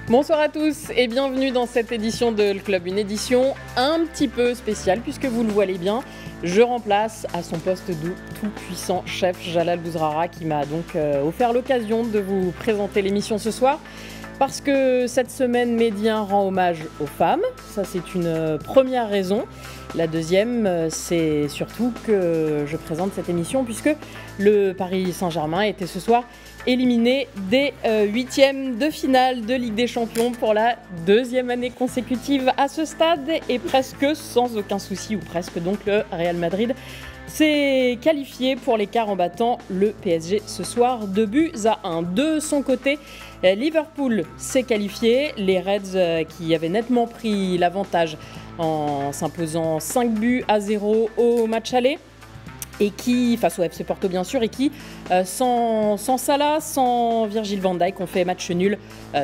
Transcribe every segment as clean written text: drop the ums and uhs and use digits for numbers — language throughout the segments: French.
Bonsoir à tous et bienvenue dans cette édition de Le Club, une édition un petit peu spéciale puisque vous le voyez bien, je remplace à son poste de tout-puissant chef Jalal Bouzrara qui m'a donc offert l'occasion de vous présenter l'émission ce soir parce que cette semaine Médien rend hommage aux femmes, ça c'est une première raison. La deuxième, c'est surtout que je présente cette émission puisque le Paris Saint-Germain était ce soir éliminé des huitièmes de finale de Ligue des Champions pour la deuxième année consécutive à ce stade et presque sans aucun souci, ou presque, donc le Real Madrid s'est qualifié pour l'écart en battant le PSG ce soir 2-1. De son côté, Liverpool s'est qualifié, les Reds qui avaient nettement pris l'avantage en s'imposant 5-0 au match aller. Et qui, face au FC Porto bien sûr, et qui, sans Salah, sans Virgil van Dijk, ont fait match nul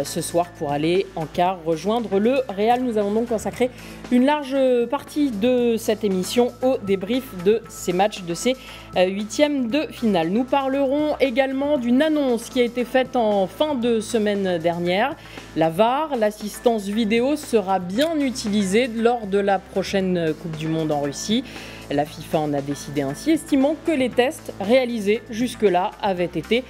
ce soir pour aller en quart rejoindre le Real. Nous avons donc consacré une large partie de cette émission au débrief de ces matchs, de ces huitièmes de finale. Nous parlerons également d'une annonce qui a été faite en fin de semaine dernière. La VAR, l'assistance vidéo, sera bien utilisée lors de la prochaine Coupe du Monde en Russie. La FIFA en a décidé ainsi, estimant que les tests réalisés jusque-là avaient été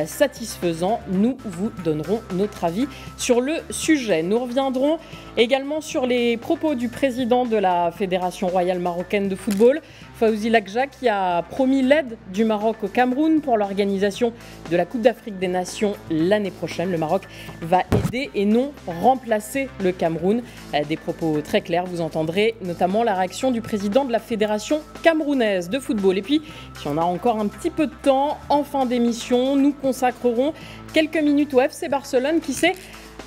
satisfaisants. Nous vous donnerons notre avis sur le sujet. Nous reviendrons également sur les propos du président de la Fédération royale marocaine de football, Fawzi Lakja, qui a promis l'aide du Maroc au Cameroun pour l'organisation de la Coupe d'Afrique des Nations l'année prochaine. Le Maroc va aider et non remplacer le Cameroun. Des propos très clairs, vous entendrez notamment la réaction du président de la Fédération camerounaise de football. Et puis, si on a encore un petit peu de temps, en fin d'émission, nous consacrerons quelques minutes au FC Barcelone qui s'est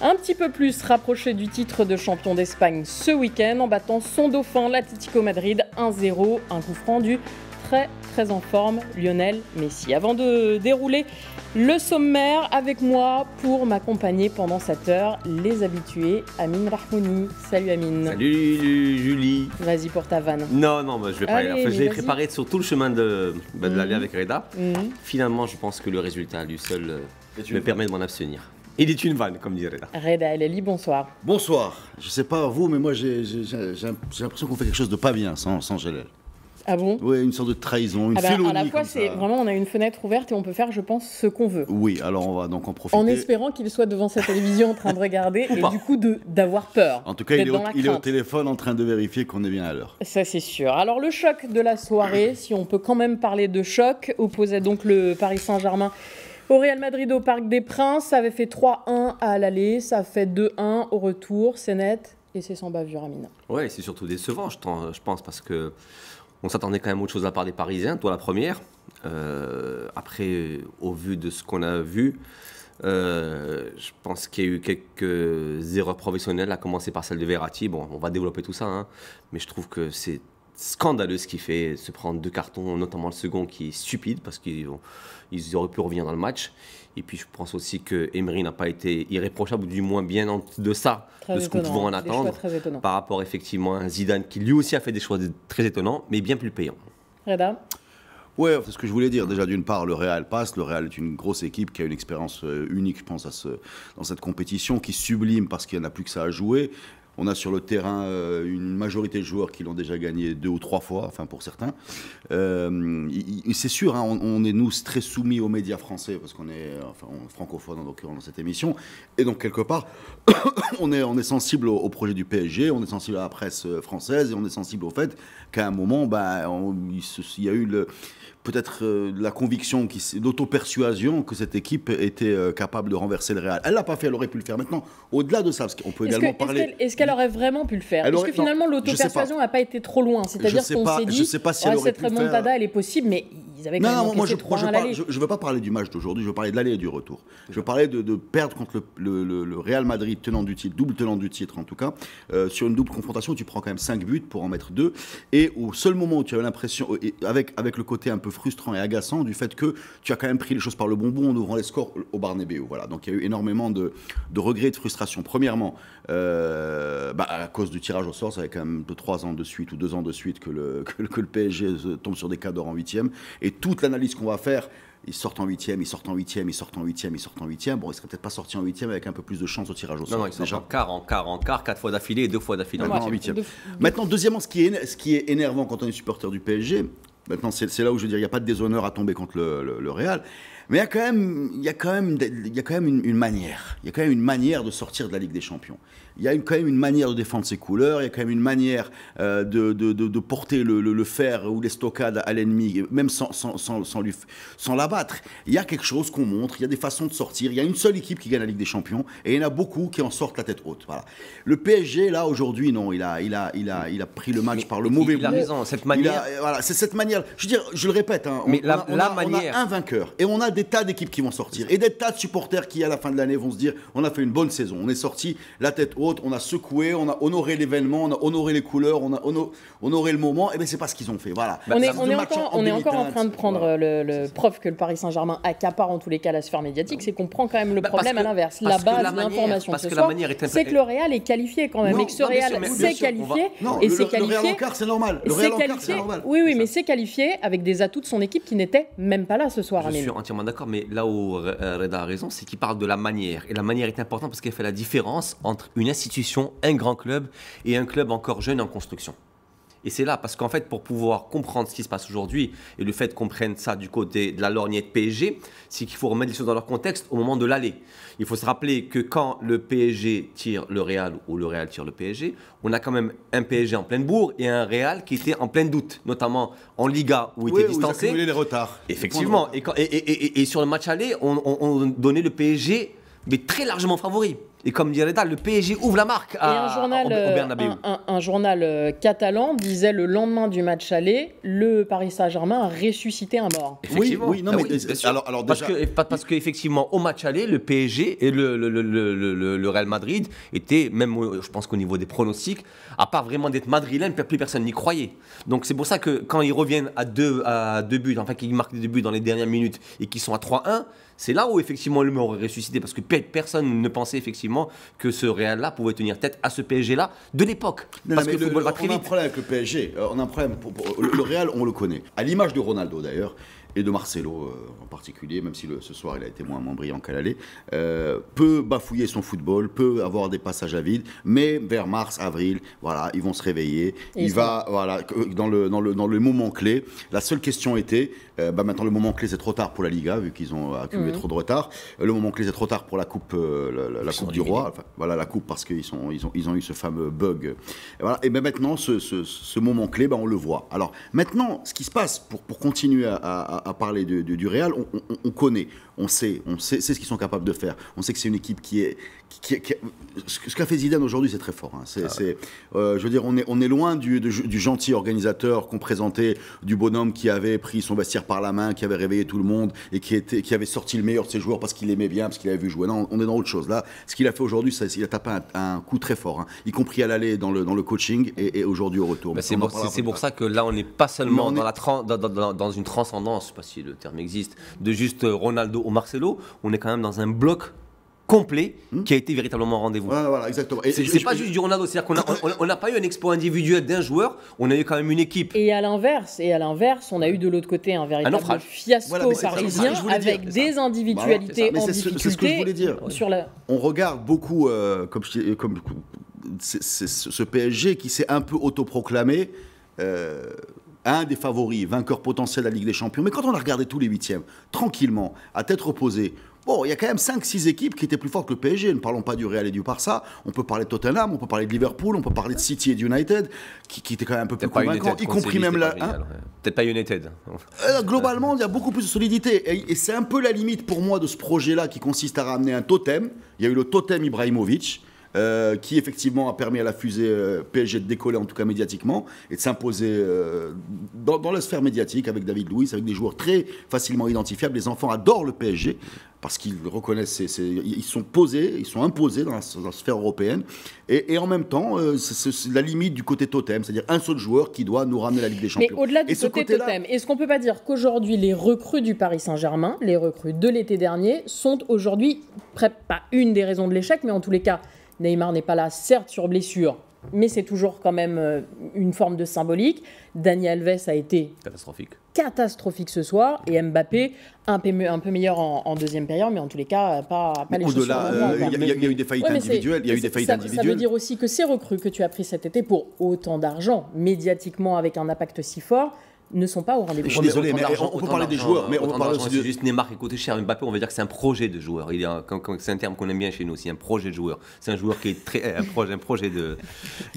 un petit peu plus rapproché du titre de champion d'Espagne ce week-end en battant son dauphin, l'Atlético Madrid 1-0, un coup franc du très en forme Lionel Messi. Avant de dérouler le sommaire, avec moi pour m'accompagner pendant cette heure, les habitués, Amine Rahmouni. Salut Amine. Salut Julie. Vas-y pour ta vanne. Non, je vais pas aller. Enfin, je l'ai préparé sur tout le chemin de l'aller avec Reda. Finalement, je pense que le résultat lui seul me permet de m'en abstenir. Il est une vanne, comme dirait Reda. Reda El Eli, bonsoir. Bonsoir. Je sais pas vous, mais moi j'ai l'impression qu'on fait quelque chose de pas bien sans Jalal. Ah bon? Oui, une sorte de trahison, une félonie. À la fois, c'est vraiment, on a une fenêtre ouverte et on peut faire, je pense, ce qu'on veut. Oui, alors on va donc en profiter. En espérant qu'il soit devant sa télévision en train de regarder et du coup d'avoir peur. En tout cas, il est au téléphone en train de vérifier qu'on est bien à l'heure. Ça, c'est sûr. Alors, le choc de la soirée, si on peut quand même parler de choc, opposait donc le Paris Saint-Germain au Real Madrid au Parc des Princes. Ça avait fait 3-1 à l'aller, ça fait 2-1 au retour, c'est net et c'est sans bavure, Amina. Ouais, c'est surtout décevant, je pense, parce que on s'attendait quand même à autre chose de la part des Parisiens, toi la première. Après, au vu de ce qu'on a vu, je pense qu'il y a eu quelques erreurs professionnelles, à commencer par celle de Verratti. Bon, on va développer tout ça, hein, mais je trouve que c'est scandaleux ce qu'il fait, se prendre 2 cartons, notamment le second qui est stupide parce qu'ils auraient pu revenir dans le match. Et puis je pense aussi que Emery n'a pas été irréprochable, ou du moins bien en deçà de ce qu'on pouvait en attendre, par rapport effectivement à un Zidane qui lui aussi a fait des choix très étonnants, mais bien plus payants. Reda? Ouais, c'est ce que je voulais dire. Déjà, d'une part, le Real passe. Le Real est une grosse équipe qui a une expérience unique, je pense, dans cette compétition, qui sublime parce qu'il n'y en a plus que ça à jouer. On a sur le terrain une majorité de joueurs qui l'ont déjà gagné 2 ou 3 fois, enfin pour certains. C'est sûr, hein, on est nous très soumis aux médias français parce qu'on est francophone dans cette émission. Et donc quelque part, on est sensible au projet du PSG, on est sensible à la presse française et on est sensible au fait qu'à un moment, il y a eu peut-être la conviction, l'auto-persuasion que cette équipe était capable de renverser le Real. Elle l'a pas fait, elle aurait pu le faire. Maintenant, au-delà de ça, parce qu'on peut également parler... Est-ce qu'elle aurait vraiment pu le faire? Est-ce que finalement l'auto-persuasion n'a pas été trop loin? C'est-à-dire qu'on s'est dit, cette remontada, elle est possible, mais ils avaient quand même encaissé 3-1 à l'aller. Je ne veux pas parler du match d'aujourd'hui, je veux parler de l'aller et du retour. Je veux parler de perdre contre le Real Madrid, tenant du titre, double tenant du titre en tout cas, sur une double confrontation, tu prends quand même 5 buts pour en mettre 2, et au seul moment où tu avais l'impression, avec le côté un peu frustrant et agaçant du fait que tu as quand même pris les choses par le bonbon en ouvrant les scores au Bernabéu. Voilà. Donc il y a eu énormément de regrets et de frustration. Premièrement, à cause du tirage au sort, ça fait quand même 3 ans de suite ou 2 ans de suite que le PSG tombe sur des cadors en 8e. Et toute l'analyse qu'on va faire Ils sortent en huitième, ils sortent en huitième, ils sortent en huitième, ils sortent en huitième. Bon, ils seraient peut-être pas sortis en huitième avec un peu plus de chance au tirage au sort. Non, ils sont en quart, 4 fois d'affilée et 2 fois d'affilée. Maintenant, en huitième. Maintenant, deuxièmement, ce qui est énervant quand on est supporter du PSG, maintenant, c'est là où je veux dire, il n'y a pas de déshonneur à tomber contre le Real. Mais il y a quand même une manière. Il y a quand même une manière de sortir de la Ligue des Champions. Il y a quand même une manière de défendre ses couleurs. Il y a quand même une manière de porter le fer ou les stockades à l'ennemi, même sans l'abattre. Il y a quelque chose qu'on montre. Il y a des façons de sortir. Il y a une seule équipe qui gagne la Ligue des Champions et il y en a beaucoup qui en sortent la tête haute. Voilà. Le PSG là aujourd'hui, non, il a pris le match par le mauvais bout. Il a raison. Cette manière. Voilà, c'est cette manière. Je veux dire, je le répète. Hein, on a un vainqueur et on a des tas d'équipes qui vont sortir et des tas de supporters qui à la fin de l'année vont se dire on a fait une bonne saison, on est sorti la tête haute, on a secoué, on a honoré l'événement, on a honoré les couleurs, on a honoré le moment. Et bien c'est pas ce qu'ils ont fait. Voilà. On est encore en train de prendre le prof que le Paris Saint-Germain accapare en tous les cas la sphère médiatique, c'est qu'on prend quand même le problème à l'inverse. La base de l'information de ce soir, c'est que le Real est qualifié quand même et que ce Real s'est qualifié et s'est qualifié. Le Real en quart c'est normal. Le Real en quart c'est normal. Oui, mais c'est qualifié avec des atouts de son équipe qui n'étaient même pas là ce soir. Je suis entièrement d'accord, mais là où Reda a raison, c'est qu'il parle de la manière. Et la manière est importante parce qu'elle fait la différence entre une institution, un grand club, et un club encore jeune en construction. Et c'est là, parce qu'en fait, pour pouvoir comprendre ce qui se passe aujourd'hui, et le fait qu'on prenne ça du côté de la lorgnette PSG, c'est qu'il faut remettre les choses dans leur contexte au moment de l'aller. Il faut se rappeler que quand le PSG tire le Real ou le Real tire le PSG, on a quand même un PSG en pleine bourre et un Real qui était en pleine doute, notamment en Liga où il était distancé. Où il les retards. Effectivement. Et sur le match aller, on donnait le PSG mais très largement favori. Et comme dirait Reda, le PSG ouvre la marque au Bernabéu. Un journal catalan disait le lendemain du match aller, le Paris Saint-Germain a ressuscité un mort. Oui, non, mais alors déjà... Parce qu'effectivement, au match aller, le PSG et le Real Madrid étaient, même je pense qu'au niveau des pronostics, à part vraiment d'être madrilène, plus personne n'y croyait. Donc c'est pour ça que quand ils reviennent à deux buts, enfin qu'ils marquent des 2 buts dans les dernières minutes et qu'ils sont à 3-1, c'est là où effectivement le aurait ressuscité parce que personne ne pensait effectivement que ce Real-là pouvait tenir tête à ce PSG-là de l'époque. Parce que le football va très vite. On a un problème avec le PSG. On a un problème le Real, on le connaît. À l'image de Ronaldo d'ailleurs. Et de Marcelo en particulier, même si ce soir il a été moins brillant qu'à l'aller, peut bafouiller son football, peut avoir des passages à vide, mais vers mars, avril, voilà, ils vont se réveiller. Voilà, dans le moment clé. La seule question était, maintenant le moment clé c'est trop tard pour la Liga vu qu'ils ont accumulé trop de retard. Le moment clé c'est trop tard pour la coupe, la coupe du Roi. Enfin, voilà la coupe parce qu'ils ont eu ce fameux bug. Et voilà. Et ben maintenant ce moment clé, on le voit. Alors maintenant, ce qui se passe pour continuer à parler du Real, on connaît, on sait ce qu'ils sont capables de faire. On sait que c'est une équipe qui est ce qu'a fait Zidane aujourd'hui, c'est très fort. Hein. Je veux dire, on est loin du gentil organisateur qu'on présentait, du bonhomme qui avait pris son vestiaire par la main, qui avait réveillé tout le monde et qui avait sorti le meilleur de ses joueurs parce qu'il aimait bien, parce qu'il avait vu jouer. Non, on est dans autre chose. Là, ce qu'il a fait aujourd'hui, il a tapé un coup très fort, hein, y compris à l'aller dans le coaching et aujourd'hui au retour. C'est pour ça que là, on n'est pas seulement dans une transcendance, je ne sais pas si le terme existe, de juste Ronaldo ou Marcelo, on est quand même dans un bloc complet qui a été véritablement au rendez-vous. Voilà, exactement. C'est pas juste du Ronaldo, c'est-à-dire qu'on n'a pas eu un exploit individuel d'un joueur, on a eu quand même une équipe. Et à l'inverse, on a eu de l'autre côté un véritable fiasco parisien avec des individualités en difficulté. C'est ce que je voulais dire. On regarde beaucoup, comme ce PSG qui s'est un peu autoproclamé un des favoris, vainqueur potentiel de la Ligue des Champions. Mais quand on a regardé tous les huitièmes, tranquillement, à tête reposée, bon, il y a quand même 5-6 équipes qui étaient plus fortes que le PSG. Ne parlons pas du Real et du Barça. On peut parler de Tottenham, on peut parler de Liverpool, on peut parler de City et de United, qui étaient quand même un peu plus convaincants, y compris même là. Peut-être pas United. Globalement, il y a beaucoup plus de solidité. Et c'est un peu la limite pour moi de ce projet-là qui consiste à ramener un totem. Il y a eu le totem Ibrahimovic. Qui effectivement a permis à la fusée PSG de décoller, en tout cas médiatiquement, et de s'imposer dans la sphère médiatique avec David Luiz, avec des joueurs très facilement identifiables. Les enfants adorent le PSG parce qu'ils reconnaissent, ils sont imposés dans la sphère européenne. Et en même temps, c'est la limite du côté totem, c'est-à-dire un seul joueur qui doit nous ramener la Ligue des Champions. Mais au-delà du côté totem, est-ce qu'on ne peut pas dire qu'aujourd'hui, les recrues du Paris Saint-Germain, les recrues de l'été dernier, sont aujourd'hui, pas une des raisons de l'échec, mais en tous les cas, Neymar n'est pas là, certes sur blessure, mais c'est toujours quand même une forme de symbolique. Dani Alves a été catastrophique ce soir, et Mbappé un peu meilleur en deuxième période, mais en tous les cas, pas les choses sur le moment. Il y a eu des faillites individuelles. Ça veut dire aussi que ces recrues que tu as pris cet été pour autant d'argent, médiatiquement avec un impact si fort, ne sont pas au rendez-vous. Je suis désolé, mais on peut parler des joueurs, mais on peut parler aussi de juste Neymar qui coûte cher. Mbappé, on va dire que c'est un projet de joueur. C'est un terme qu'on aime bien chez nous aussi, un projet de joueur. C'est un joueur qui est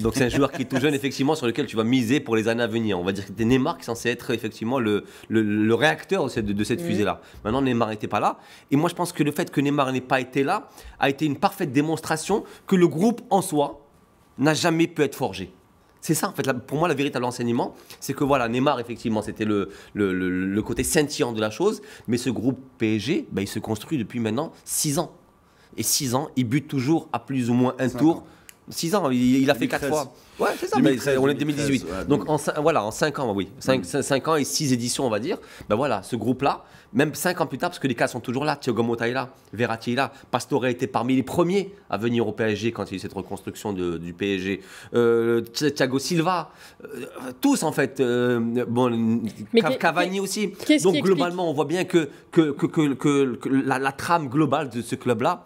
donc c'est un joueur qui est tout jeune, effectivement, sur lequel tu vas miser pour les années à venir. On va dire que c'est Neymar qui est censé être effectivement le réacteur de cette fusée-là. Maintenant, Neymar n'était pas là. Et moi, je pense que le fait que Neymar n'ait pas été là a été une parfaite démonstration que le groupe en soi n'a jamais pu être forgé. C'est ça, en fait, pour moi, la véritable enseignement, c'est que voilà, Neymar, effectivement, c'était le côté scintillant de la chose, mais ce groupe PSG, il se construit depuis maintenant 6 ans. Et 6 ans, il bute toujours à plus ou moins un tour. 6 ans, il a fait 4 fois. Ouais, c'est ça, 2013, on est 2018. Ouais, donc en 5 ans, oui, 5 ans et 6 éditions, on va dire, voilà, ce groupe-là, même 5 ans plus tard, parce que les cas sont toujours là, Thiago Motta est là, Verratti est là, Pastore était parmi les premiers à venir au PSG quand il y a eu cette reconstruction du PSG, Thiago Silva, tous en fait, Cavani aussi. Donc globalement, on voit bien que la trame globale de ce club-là,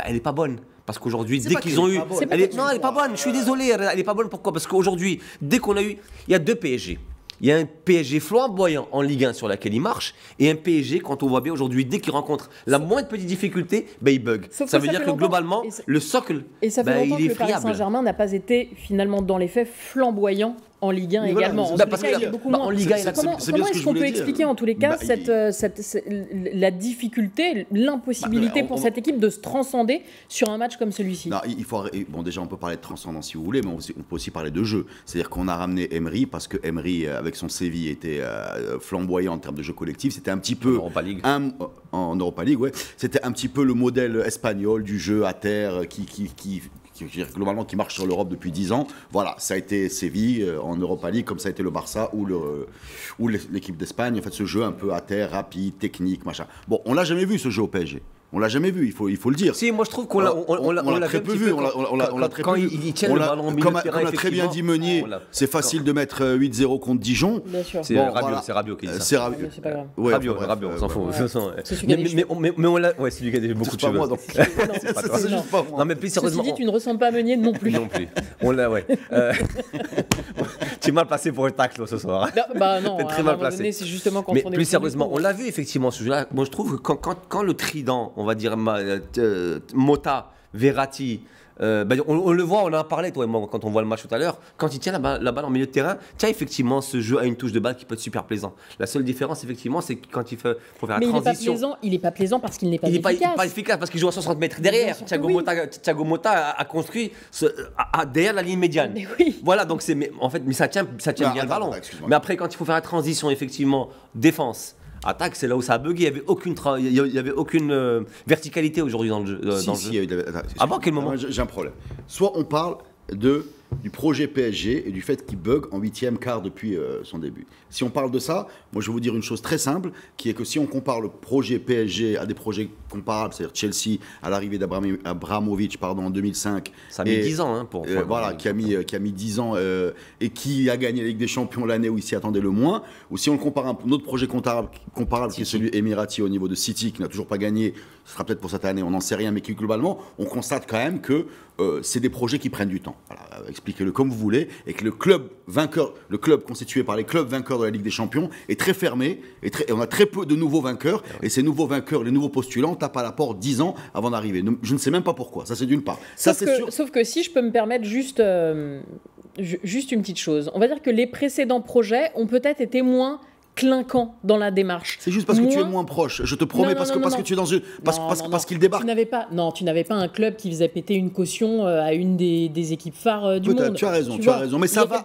elle n'est pas bonne. Parce qu'aujourd'hui, dès qu'ils ont eu... elle n'est pas bonne, je suis désolé, elle n'est pas bonne. Pourquoi ? Parce qu'aujourd'hui, dès qu'on a eu... Il y a 2 PSG. Il y a un PSG flamboyant en Ligue 1 sur laquelle il marche, et un PSG, quand on voit bien aujourd'hui, dès qu'il rencontre la moindre petite difficulté, il bug. Ça veut dire que globalement, le socle, il est friable. Et ça fait longtemps que le Paris Saint-Germain n'a pas été, finalement, dans les faits, flamboyant en Ligue 1 également. Parce qu'il y a beaucoup moins. En Ligue 1, comment est-ce qu'on peut expliquer en tous les cas la difficulté, l'impossibilité pour cette équipe de se transcender sur un match comme celui-ci ? Déjà, on peut parler de transcendance si vous voulez, mais on peut aussi parler de jeu. C'est-à-dire qu'on a ramené Emery parce que Emery, avec son Séville, était flamboyant en termes de jeu collectif. C'était un petit peu en Europa League, ouais. C'était un petit peu le modèle espagnol du jeu à terre globalement qui marche sur l'Europe depuis 10 ans. Voilà, ça a été Séville en Europa League, comme ça a été le Barça ou l'équipe d'Espagne. En fait, ce jeu un peu à terre, rapide, technique, machin. Bon, on l'a jamais vu ce jeu au PSG. On l'a jamais vu, il faut le dire. Si, moi je trouve qu'on l'a très peu vu. Quand il tient le ballon au milieu de terrain, comme l'a très bien dit Meunier, c'est facile de mettre 8-0 contre Dijon. Bien sûr. C'est Rabiot qui dit ça. C'est Rabiot. C'est pas grave. Rabiot, on s'en fout. Mais on l'a. Ouais, c'est lui qui a beaucoup de cheveux. C'est juste pas moi. Non, mais plus sérieusement. Ceci dit, tu ne ressembles pas à Meunier non plus. Non plus. On l'a, ouais. Tu es mal placé pour le tacle ce soir. Non, très mal placé. C'est justement quand mais plus sérieusement, on l'a vu effectivement ce jeu-là. Moi, je trouve que quand le trident, on va dire Motta, Verratti, on le voit, on en a parlé toi et moi quand on voit le match tout à l'heure, quand il tient la balle en milieu de terrain, effectivement ce jeu a une touche de balle qui peut être super plaisant. La seule différence effectivement, c'est que quand il faut faire la transition, il n'est pas plaisant parce qu'il n'est pas efficace. Il n'est pas efficace parce qu'il joue à 60 mètres derrière. Thiago Motta a construit derrière la ligne médiane. Oui. Voilà, donc mais ça tient bien le ballon. Mais après quand il faut faire la transition effectivement défense attaque, c'est là où ça a bugué. Il y avait aucune verticalité aujourd'hui dans le jeu. Ah bon, quel moment ? J'ai un problème. Soit on parle du projet PSG et du fait qu'il bug en 8e quart depuis son début. Si on parle de ça, moi je vais vous dire une chose très simple, qui est que si on compare le projet PSG à des projets comparables, c'est-à-dire Chelsea à l'arrivée d'Abramovich en 2005. Ça a mis 10 ans pour... Voilà, qui a mis 10 ans et qui a gagné la Ligue des Champions l'année où il s'y attendait le moins. Ou si on le compare à un autre projet comparable qui est celui émirati au niveau de City, qui n'a toujours pas gagné, ce sera peut-être pour cette année, on n'en sait rien, mais qui globalement, on constate quand même que c'est des projets qui prennent du temps. Voilà, expliquez-le comme vous voulez, et que le club constitué par les clubs vainqueurs de la Ligue des Champions est très fermé, et on a très peu de nouveaux vainqueurs, et ces nouveaux vainqueurs, les nouveaux postulants, tapent à la porte 10 ans avant d'arriver. Je ne sais même pas pourquoi, ça c'est d'une part. Sauf que si je peux me permettre juste une petite chose, on va dire que les précédents projets ont peut-être été moins clinquant dans la démarche. C'est juste parce que tu es moins proche. Je te promets, parce que tu es dans une... Parce qu'il débarque. Tu n'avais pas un club qui faisait péter une caution à une des équipes phares du monde. Tu as raison. Mais ça va.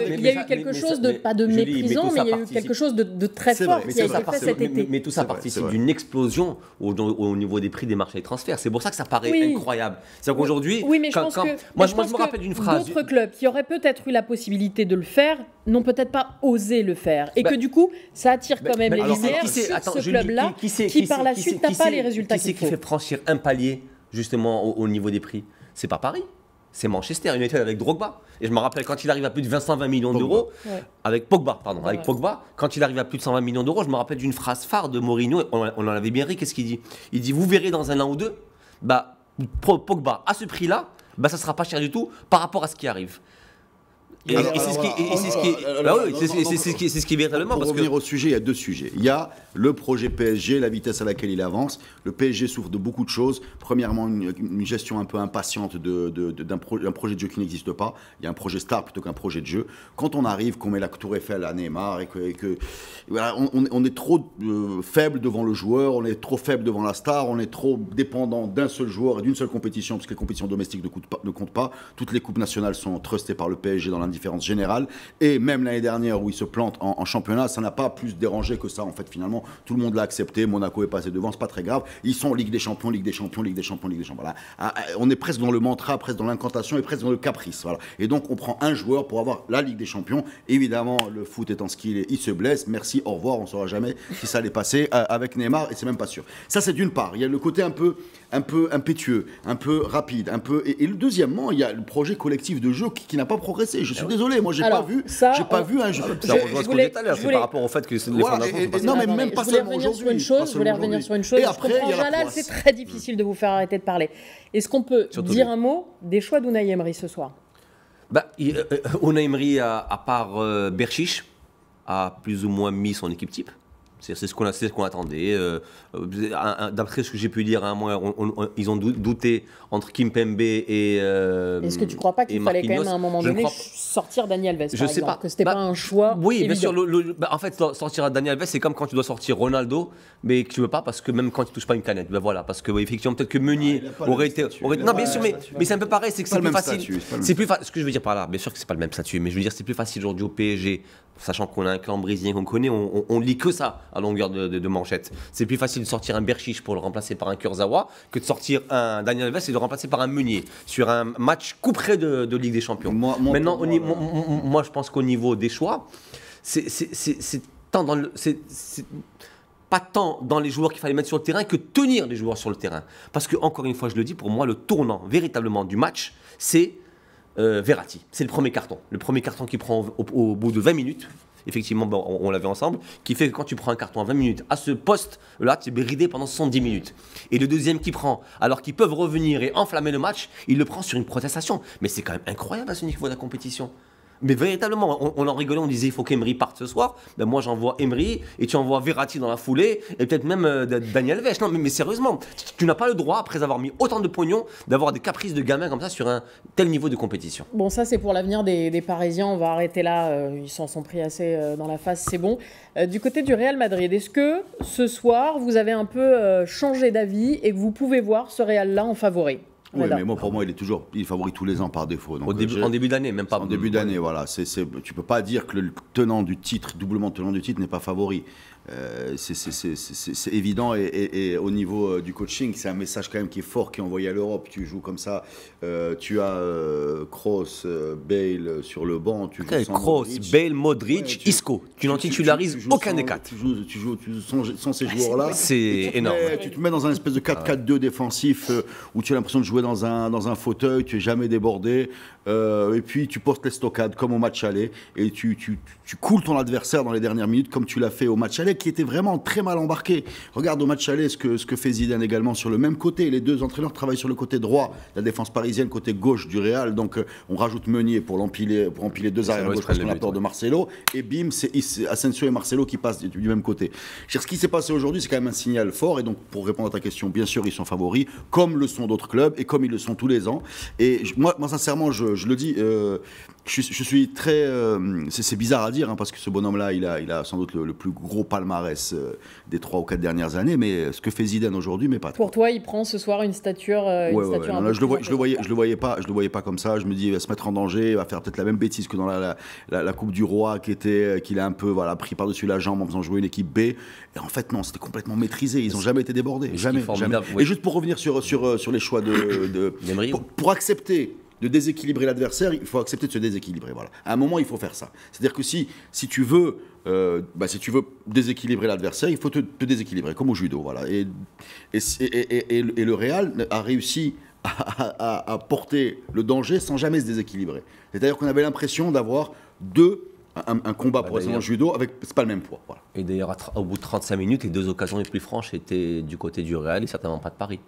Il y a eu quelque chose de, pas de méprisant, mais il y a eu quelque chose de très fort qui a été fait cet été. Mais tout ça participe d'une explosion au niveau des prix des marchés de transfert. C'est pour ça que ça paraît incroyable. C'est-à-dire qu'aujourd'hui... Oui, mais je pense que... Moi, je me rappelle d'une phrase. D'autres clubs qui auraient peut-être eu la possibilité de le faire n'ont peut-être pas osé le faire. Et que du coup, ça attire quand même les lumières sur ce club-là qui par la suite n'a pas les résultats qu'il faut. Qui fait franchir un palier justement au niveau des prix ? C'est pas Paris. c'est Manchester United avec Drogba. Et je me rappelle quand il arrive à plus de 120 millions d'euros, avec Pogba, quand il arrive à plus de 120 millions d'euros, je me rappelle d'une phrase phare de Mourinho, on en avait bien ri, qu'est-ce qu'il dit? Il dit, vous verrez dans un an ou deux, Pogba, à ce prix-là, ça ne sera pas cher du tout par rapport à ce qui arrive. Et c'est ce qui est véritablement. Pour revenir au sujet, il y a deux sujets. Il y a le projet PSG, la vitesse à laquelle il avance. Le PSG souffre de beaucoup de choses. Premièrement, une gestion un peu impatiente d'un projet de jeu qui n'existe pas. Il y a un projet star plutôt qu'un projet de jeu. Quand on arrive, qu'on met la tour Eiffel à Neymar et que voilà, on est trop faible devant le joueur, on est trop faible devant la star, on est trop dépendant d'un seul joueur et d'une seule compétition, parce que les compétitions domestiques ne comptent pas. Toutes les coupes nationales sont trustées par le PSG dans l'indifférence générale. Et même l'année dernière où il se plante en championnat, ça n'a pas plus dérangé que ça. En fait, finalement, tout le monde l'a accepté. Monaco est passé devant, c'est pas très grave. Ils sont Ligue des Champions, Ligue des Champions, Ligue des Champions, Ligue des Champions. Voilà. On est presque dans le mantra, presque dans l'incantation et presque dans le caprice. Voilà. Et donc, on prend un joueur pour avoir la Ligue des Champions. Évidemment, le foot étant ce qu'il est, il se blesse. Merci, au revoir. On ne saura jamais si ça allait passer avec Neymar et c'est même pas sûr. Ça, c'est d'une part. Il y a le côté un peu impétueux, un peu rapide, un peu. Et deuxièmement, il y a le projet collectif de jeu qui n'a pas progressé. Je suis désolé, moi, j'ai pas vu un jeu. Ça rejoint ce qu'on disait tout à l'heure, c'est par rapport au fait que les fondations sont pas. Non, mais même pas seulement aujourd'hui. Je voulais revenir sur une chose. Et après, je comprends, Jalal, c'est très difficile de vous faire arrêter de parler. Est-ce qu'on peut dire un mot des choix d'Unai Emery ce soir? Unai Emery, à part Berchiche, a plus ou moins mis son équipe type. C'est ce qu'on attendait. D'après ce que j'ai pu dire, ils ont douté entre Kimpembe et est-ce que tu ne crois pas qu'il fallait quand même à un moment donné sortir Dani Alves, par exemple, que ce n'était pas un choix Oui, évident. bien sûr. En fait, sortir Dani Alves, c'est comme quand tu dois sortir Ronaldo, mais que tu ne veux pas parce que même quand tu ne touches pas une canette. Voilà, parce que effectivement, peut-être que Meunier aurait été. Non, bien sûr, mais c'est un peu pareil. C'est que c'est plus facile. C'est plus facile. Ce que je veux dire par là, bien sûr que c'est pas le même statut, mais je veux dire c'est plus facile aujourd'hui au PSG. Sachant qu'on a un clan brésilien qu'on connaît, on lit que ça à longueur de manchette. C'est plus facile de sortir un Berchiche pour le remplacer par un Kurzawa que de sortir un Daniel Alves et de le remplacer par un Meunier sur un match coup près de Ligue des Champions. Maintenant, moi je pense qu'au niveau des choix, c'est pas tant dans les joueurs qu'il fallait mettre sur le terrain que tenir les joueurs sur le terrain. Parce que, encore une fois, je le dis, pour moi, le tournant véritablement du match, c'est Verratti, c'est le premier carton. Le premier carton qu'il prend au bout de 20 minutes, effectivement, on l'avait ensemble, qui fait que quand tu prends un carton à 20 minutes, à ce poste-là, tu es bridé pendant 70 minutes. Et le deuxième qui prend, alors qu'ils peuvent revenir et enflammer le match, il le prend sur une protestation. Mais c'est quand même incroyable à ce niveau de la compétition. Mais véritablement, on en rigolait, on disait il faut qu'Emery parte ce soir. Moi j'envoie Emery et tu envoies Verratti dans la foulée et peut-être même Daniel Alves. Non, mais sérieusement, tu n'as pas le droit, après avoir mis autant de pognon, d'avoir des caprices de gamins comme ça sur un tel niveau de compétition. Bon, ça c'est pour l'avenir des Parisiens. On va arrêter là. Ils s'en sont pris assez dans la face, c'est bon. Du côté du Real Madrid, est-ce que ce soir vous avez un peu changé d'avis et que vous pouvez voir ce Real-là en favori? Oui, mais pour moi, il est favori tous les ans par défaut. Donc, en début d'année, même pas. En début d'année, voilà. Tu peux pas dire que le tenant du titre, doublement tenant du titre, n'est pas favori. C'est évident et au niveau du coaching, c'est un message quand même qui est fort, qui est envoyé à l'Europe. Tu joues comme ça, tu as Kroos, Bale sur le banc, tu joues sans Kroos, Bale, Modric, Isco. Tu n'en titularises aucun des quatre. Tu joues sans ces joueurs-là. C'est énorme. Tu te mets dans un espèce de 4-4-2 défensif où tu as l'impression de jouer dans un fauteuil, tu es jamais débordé. Et puis tu postes les stockades comme au match aller et tu coules ton adversaire dans les dernières minutes comme tu l'as fait au match aller qui était vraiment très mal embarqué. Regarde au match aller ce que fait Zidane également sur le même côté. Les deux entraîneurs travaillent sur le côté droit, la défense parisienne, côté gauche du Real. Donc on rajoute Meunier pour empiler deux arrières gauche parce qu'on a peur de Marcelo. Et bim, c'est Asensio et Marcelo qui passent du même côté. Ce qui s'est passé aujourd'hui, c'est quand même un signal fort. Et donc pour répondre à ta question, bien sûr, ils sont favoris, comme le sont d'autres clubs et comme ils le sont tous les ans. Et moi sincèrement, je le dis, je suis très... c'est bizarre à dire, parce que ce bonhomme-là, il a sans doute le plus gros palmarès des 3 ou 4 dernières années, mais ce que fait Zidane aujourd'hui, mais pas trop. Pour toi, il prend ce soir une stature un peu je le voyais pas comme ça. Je me dis, il va se mettre en danger, il va faire peut-être la même bêtise que dans la Coupe du Roi, qu'il a un peu pris par-dessus la jambe en faisant jouer une équipe B. Et en fait, non, c'était complètement maîtrisé. Ils n'ont jamais été débordés. Jamais. Oui. Et juste pour revenir sur les choix pour accepter de déséquilibrer l'adversaire, il faut accepter de se déséquilibrer. Voilà. À un moment, il faut faire ça. C'est-à-dire que si tu veux déséquilibrer l'adversaire, il faut te déséquilibrer, comme au judo. Voilà. Et le Real a réussi à porter le danger sans jamais se déséquilibrer. C'est-à-dire qu'on avait l'impression d'avoir un combat pour rester dans le judo avec c'est pas le même poids. Voilà. Et d'ailleurs, au bout de 35 minutes, les 2 occasions les plus franches étaient du côté du Real et certainement pas de Paris.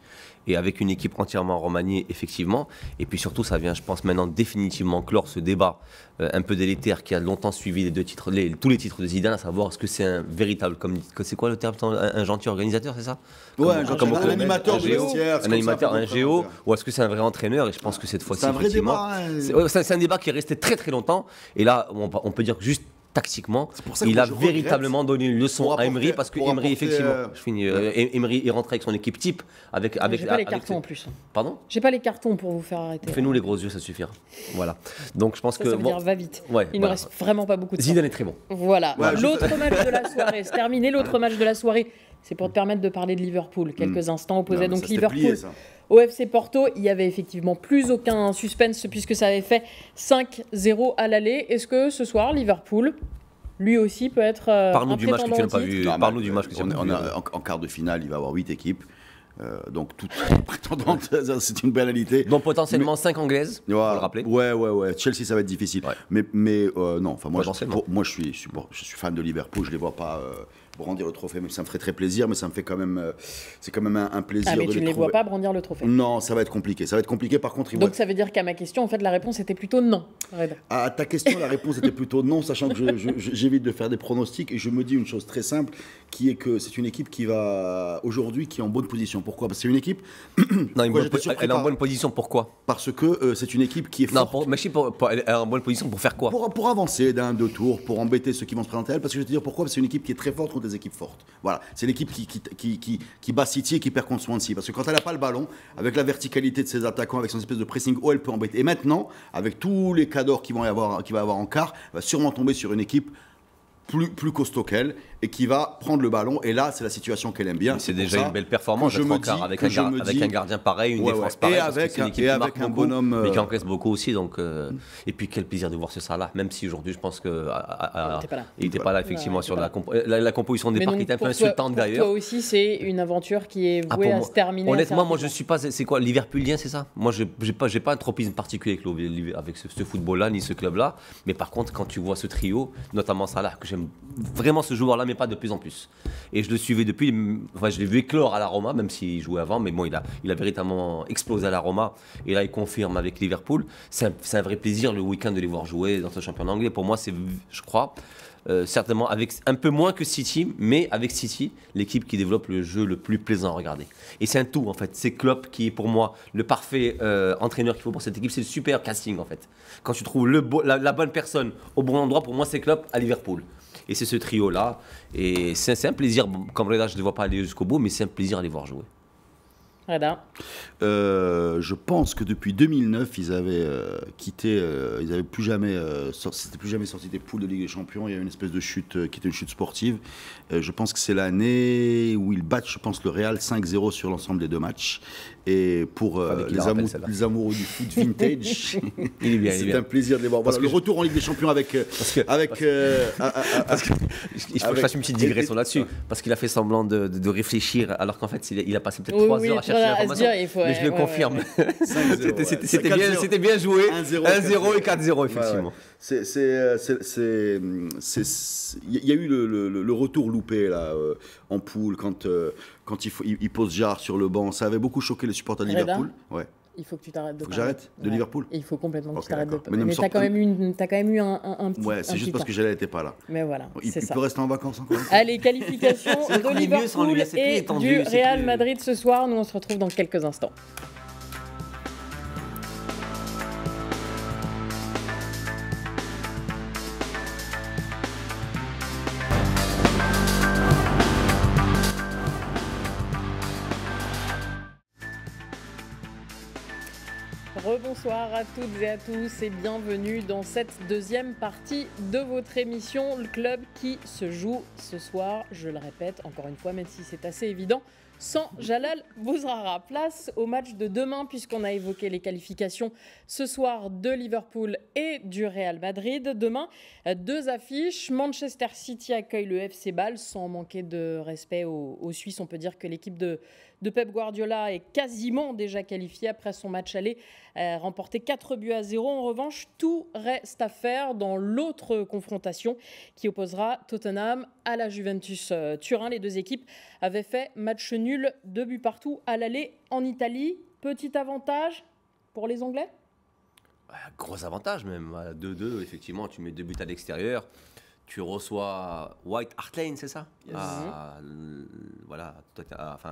Et avec une équipe entièrement remaniée, effectivement. Et puis surtout, ça vient, je pense, maintenant définitivement clore ce débat un peu délétère qui a longtemps suivi les 2 titres, tous les titres de Zidane, à savoir est-ce que c'est un véritable, c'est quoi le terme, un gentil organisateur, c'est ça? Ouais, un animateur de vestiaire. Un animateur, un géo, ou est-ce que c'est un vrai entraîneur? Et je pense que cette fois-ci, c'est un vrai débat. C'est un débat qui est resté très très longtemps. Et là, on peut dire que juste tactiquement, il a véritablement donné une leçon à Emery parce que Emery, effectivement, Emery est rentré avec son équipe type. J'ai pas les cartons en plus. Pardon? J'ai pas les cartons pour vous faire arrêter. Fais-nous les gros yeux, ça suffira. Voilà. Donc je pense que. Ça veut dire va vite. Ouais, il ne reste vraiment pas beaucoup de temps. Zidane est très bon. Voilà. L'autre match de la soirée, c'est terminé. L'autre match de la soirée, c'est pour te permettre de parler de Liverpool. Quelques instants opposait donc Liverpool au FC Porto. Il y avait effectivement plus aucun suspense puisque ça avait fait 5-0 à l'aller. Est-ce que ce soir, Liverpool, lui aussi, peut être Parle-nous du match que tu n'as pas vu. Parle-nous du match que tu n'as pas vu. En quart de finale, il va y avoir 8 équipes. Donc toutes prétendantes, c'est une banalité. Donc potentiellement 5 anglaises, faut le rappeler. Ouais. Chelsea, ça va être difficile. Ouais. Mais non, enfin moi, je suis fan de Liverpool. Je les vois pas brandir le trophée, mais ça me ferait très plaisir. Mais ça me fait quand même, c'est quand même un plaisir. Ah mais tu ne les vois pas brandir le trophée? Non, ça va être compliqué. Ça va être compliqué. Par contre, donc ça veut dire qu'à ma question, en fait, la réponse était plutôt non. À ta question, la réponse était plutôt non, sachant que j'évite de faire des pronostics et je me dis une chose très simple, qui est que c'est une équipe qui va aujourd'hui qui est en bonne position. Pourquoi? Parce que c'est une équipe. Non, elle est en bonne position. Pourquoi? Parce que c'est une équipe qui est forte. Non, mais elle est en bonne position pour faire quoi? Pour avancer d'un, 2 tours, pour embêter ceux qui vont se présenter à elle. Parce que je vais te dire pourquoi. Parce que c'est une équipe qui est très forte contre des équipes fortes. Voilà, c'est l'équipe qui bat City et qui perd contre Swansea. Parce que quand elle n'a pas le ballon, avec la verticalité de ses attaquants, avec son espèce de pressing haut, elle peut embêter. Et maintenant, avec tous les cadors qu'il va y avoir en quart, elle va sûrement tomber sur une équipe plus costaud qu'elle et qui va prendre le ballon. Et là, c'est la situation qu'elle aime bien. C'est déjà une belle performance d'être en quart avec un gardien pareil, une défense pareille. Et avec un bonhomme. Mais qui encaisse beaucoup aussi. Donc, et puis, quel plaisir de voir ce Salah, même si aujourd'hui, je pense qu'il n'était pas là, effectivement, sur la composition des parties. Un peu insultante d'ailleurs. Toi aussi, c'est une aventure qui est vouée à se terminer. Honnêtement, moi, je ne suis pas. C'est quoi, Liverpoolien, c'est ça? Moi, je n'ai pas un tropisme particulier avec ce football-là, ni ce club-là. Mais par contre, quand tu vois ce trio, notamment Salah, que j'aime vraiment ce joueur-là, mais pas de plus en plus. Et je le suivais depuis, enfin je l'ai vu éclore à la Roma, même s'il jouait avant, mais bon, il a véritablement explosé à la Roma. Et là, il confirme avec Liverpool. C'est un vrai plaisir le week-end de les voir jouer dans ce championnat anglais. Pour moi, c'est, je crois, certainement avec un peu moins que City, mais avec City, l'équipe qui développe le jeu le plus plaisant à regarder. Et c'est un tout, en fait. C'est Klopp qui est pour moi le parfait entraîneur qu'il faut pour cette équipe. C'est le super casting, en fait. Quand tu trouves la bonne personne au bon endroit, pour moi, c'est Klopp à Liverpool. Et c'est ce trio-là. Et c'est un plaisir. Comme Reda, je ne les vois pas aller jusqu'au bout, mais c'est un plaisir à les voir jouer. Reda. Je pense que depuis 2009, ils avaient quitté. Ils n'avaient plus jamais. C'était plus jamais sorti des poules de Ligue des Champions. Il y a eu une espèce de chute qui était une chute sportive. Je pense que c'est l'année où ils battent, je pense, le Real 5-0 sur l'ensemble des 2 matchs. Et pour les amoureux du foot vintage, c'est un plaisir de les voir. Voilà, le retour en Ligue des Champions avec. Il faut que je fasse une petite digression là-dessus. Parce qu'il a fait semblant de réfléchir, alors qu'en fait, il a passé peut-être 3 heures à chercher l'information. Mais je le confirme. C'était bien joué. 1-0 et 4-0, effectivement. Il y a eu le retour loupé là, en poule quand il pose Jarre sur le banc. Ça avait beaucoup choqué les supporters de Liverpool. Ouais. Il faut que tu t'arrêtes de parler. Faut que j'arrête de Liverpool. Il faut complètement que tu t'arrêtes de parler. Mais t'as quand même eu un petit. Ouais, c'est juste parce que Jalal n'était pas là. Mais voilà, c'est ça. Il peut rester en vacances encore. Allez, qualification de Liverpool et du Real Madrid ce soir. Nous, on se retrouve dans quelques instants. Rebonsoir à toutes et à tous et bienvenue dans cette deuxième partie de votre émission, le club qui se joue ce soir, je le répète encore une fois, même si c'est assez évident, sans Jalal Bouzrara. Place au match de demain puisqu'on a évoqué les qualifications ce soir de Liverpool et du Real Madrid. Demain, 2 affiches. Manchester City accueille le FC Bâle sans manquer de respect aux Suisses. On peut dire que l'équipe de de Pep Guardiola est quasiment déjà qualifié après son match aller remporté 4-0. En revanche, tout reste à faire dans l'autre confrontation qui opposera Tottenham à la Juventus Turin. Les deux équipes avaient fait match nul, 2 buts partout à l'aller en Italie. Petit avantage pour les Anglais ? Gros avantage même, 2-2, effectivement, tu mets 2 buts à l'extérieur, tu reçois White Hart Lane, c'est ça, yes. À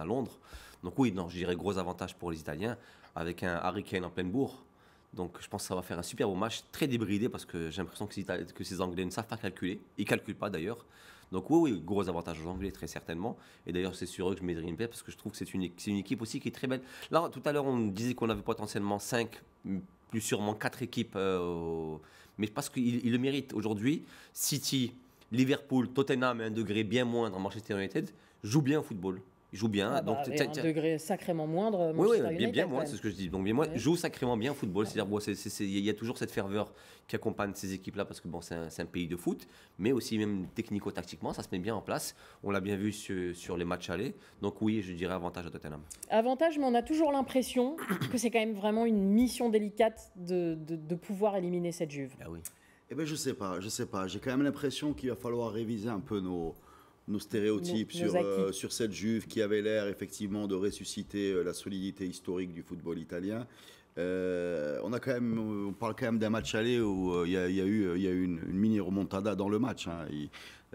Londres. Donc oui, non, je dirais gros avantage pour les Italiens, avec un Harry Kane en pleine bourre. Donc je pense que ça va faire un super beau match, très débridé, parce que j'ai l'impression que ces Anglais ne savent pas calculer. Ils ne calculent pas d'ailleurs. Donc oui, gros avantage aux Anglais, très certainement. Et d'ailleurs, c'est sur eux que je mettrai une pièce, parce que je trouve que c'est une équipe aussi qui est très belle. Là, tout à l'heure, on disait qu'on avait potentiellement 5, plus sûrement 4 équipes. Mais parce qu'ils le méritent aujourd'hui. City, Liverpool, Tottenham, à un degré bien moindre, Manchester United, jouent bien au football. Ils jouent bien. Donc, un degré sacrément moindre. Oui, bien moins, c'est ce que je dis. Donc, bien moins, joue sacrément bien au football. C'est-à-dire, il y a toujours cette ferveur qui accompagne ces équipes-là parce que c'est un pays de foot, mais aussi même technico-tactiquement, ça se met bien en place. On l'a bien vu sur les matchs allés. Donc, oui, je dirais avantage à Tottenham. Avantage, mais on a toujours l'impression que c'est quand même vraiment une mission délicate de pouvoir éliminer cette Juve. Ah oui. Eh bien, je sais pas. J'ai quand même l'impression qu'il va falloir réviser un peu nos stéréotypes sur cette Juve qui avait l'air effectivement de ressusciter la solidité historique du football italien. On parle quand même d'un match aller où il y a eu une mini remontada dans le match. Hein.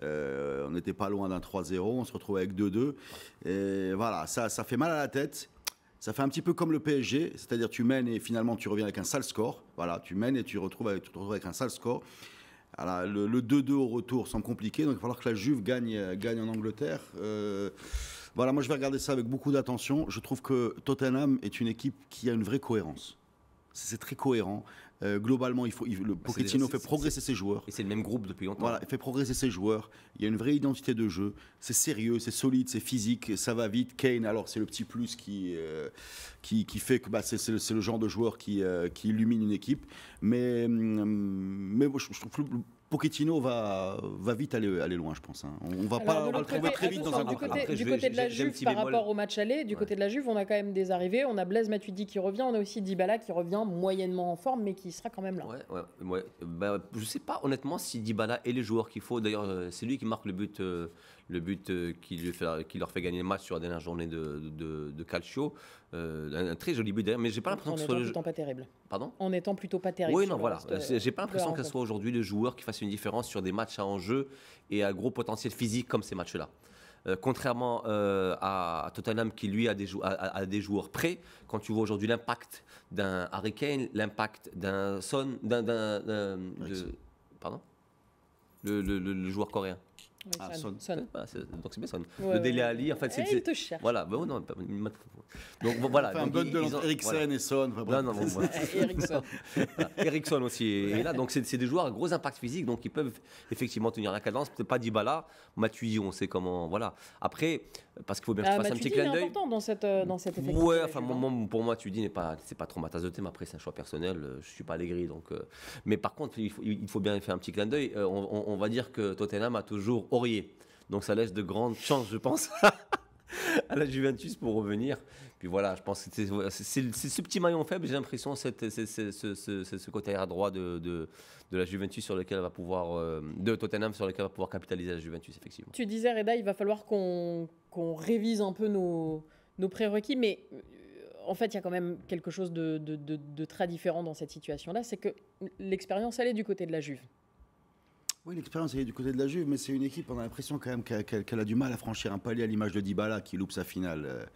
On n'était pas loin d'un 3-0, on se retrouve avec 2-2. Et voilà, ça fait mal à la tête. Ça fait un petit peu comme le PSG, c'est-à-dire tu mènes et finalement tu reviens avec un sale score. Voilà, tu mènes et tu te retrouves avec un sale score. Alors, le 2-2 au retour semble compliqué, donc il va falloir que la Juve gagne en Angleterre. Voilà, moi je vais regarder ça avec beaucoup d'attention. Je trouve que Tottenham est une équipe qui a une vraie cohérence. C'est très cohérent. Globalement, Pochettino fait progresser ses joueurs. Et c'est le même groupe depuis longtemps. Voilà, il fait progresser ses joueurs. Il y a une vraie identité de jeu. C'est sérieux, c'est solide, c'est physique, ça va vite. Kane, alors c'est le petit plus qui fait que c'est le genre de joueur qui illumine une équipe. Mais je trouve que Pochettino va vite aller loin, je pense. Hein. On va le trouver très vite dans un groupe. Du côté de la Juve, par rapport au match aller, du côté de la Juve, on a quand même des arrivées. On a Blaise Matuidi qui revient, on a aussi Dybala qui revient moyennement en forme, mais qui sera quand même là. Ouais. Je ne sais pas honnêtement si Dybala est les joueurs qu'il faut. D'ailleurs, c'est lui qui marque le but qui leur fait gagner le match sur la dernière journée de Calcio. Un très joli but d'ailleurs, mais j'ai pas l'impression que ce soit en étant pas terrible. Pardon ? En étant plutôt pas terrible. Oui, non, voilà. J'ai pas l'impression que ce soit aujourd'hui le joueur qui fasse une différence sur des matchs à enjeu et à gros potentiel physique comme ces matchs-là. Contrairement à Tottenham qui lui a des joueurs prêts, quand tu vois aujourd'hui l'impact d'un Harry Kane, l'impact d'un Son, pardon, le joueur coréen. Oui, Son. Donc c'est bien Son. Ouais, le Dele Alli, en fait, c'est. Il te cherche. Voilà, non, donc voilà. Un bug de Eriksen et Son. Eriksen aussi est là. Donc c'est des joueurs à gros impact physique, donc ils peuvent effectivement tenir la cadence. Peut-être pas Dybala, Matuidi, on sait comment. Voilà. Après, parce qu'il faut bien que tu fasses un petit clin d'œil. C'est important dans cette effectif. Ouais, enfin pour moi, Matuidi c'est pas trop ma tasse de thé, mais après c'est un choix personnel. Je suis pas Allegri, donc. Mais par contre, il faut bien faire un petit clin d'œil. On va dire que Tottenham a toujours Aurier. Donc ça laisse de grandes chances, je pense, à la Juventus pour revenir. Puis voilà, je pense que c'est ce petit maillon faible, j'ai l'impression, c'est ce côté à droit de la Juventus sur lequel elle va pouvoir, de Tottenham sur lequel elle va pouvoir capitaliser la Juventus, effectivement. Tu disais, Reda, il va falloir qu'on révise un peu nos prérequis, mais en fait, il y a quand même quelque chose de très différent dans cette situation-là, c'est que l'expérience, elle est du côté de la Juve. Oui, l'expérience est du côté de la Juve, mais c'est une équipe, on a l'impression quand même qu'elle a du mal à franchir un palier à l'image de Dybala qui loupe sa finale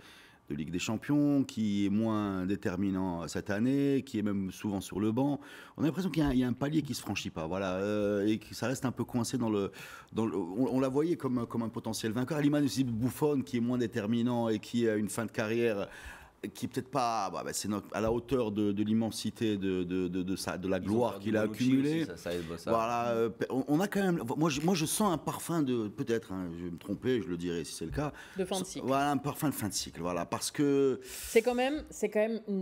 de Ligue des Champions, qui est moins déterminant cette année, qui est même souvent sur le banc. On a l'impression qu'il y a un palier qui ne se franchit pas, voilà, et que ça reste un peu coincé on la voyait comme un potentiel vainqueur. À l'image aussi de Buffon, qui est moins déterminant et qui a une fin de carrière qui est peut-être pas, c'est à la hauteur de l'immensité de la gloire qu'il a accumulée. Voilà, on a quand même, moi je sens un parfum de, peut-être, je vais me tromper, je le dirai si c'est le cas. De fin de cycle. Voilà, un parfum de fin de cycle, voilà, parce que c'est quand même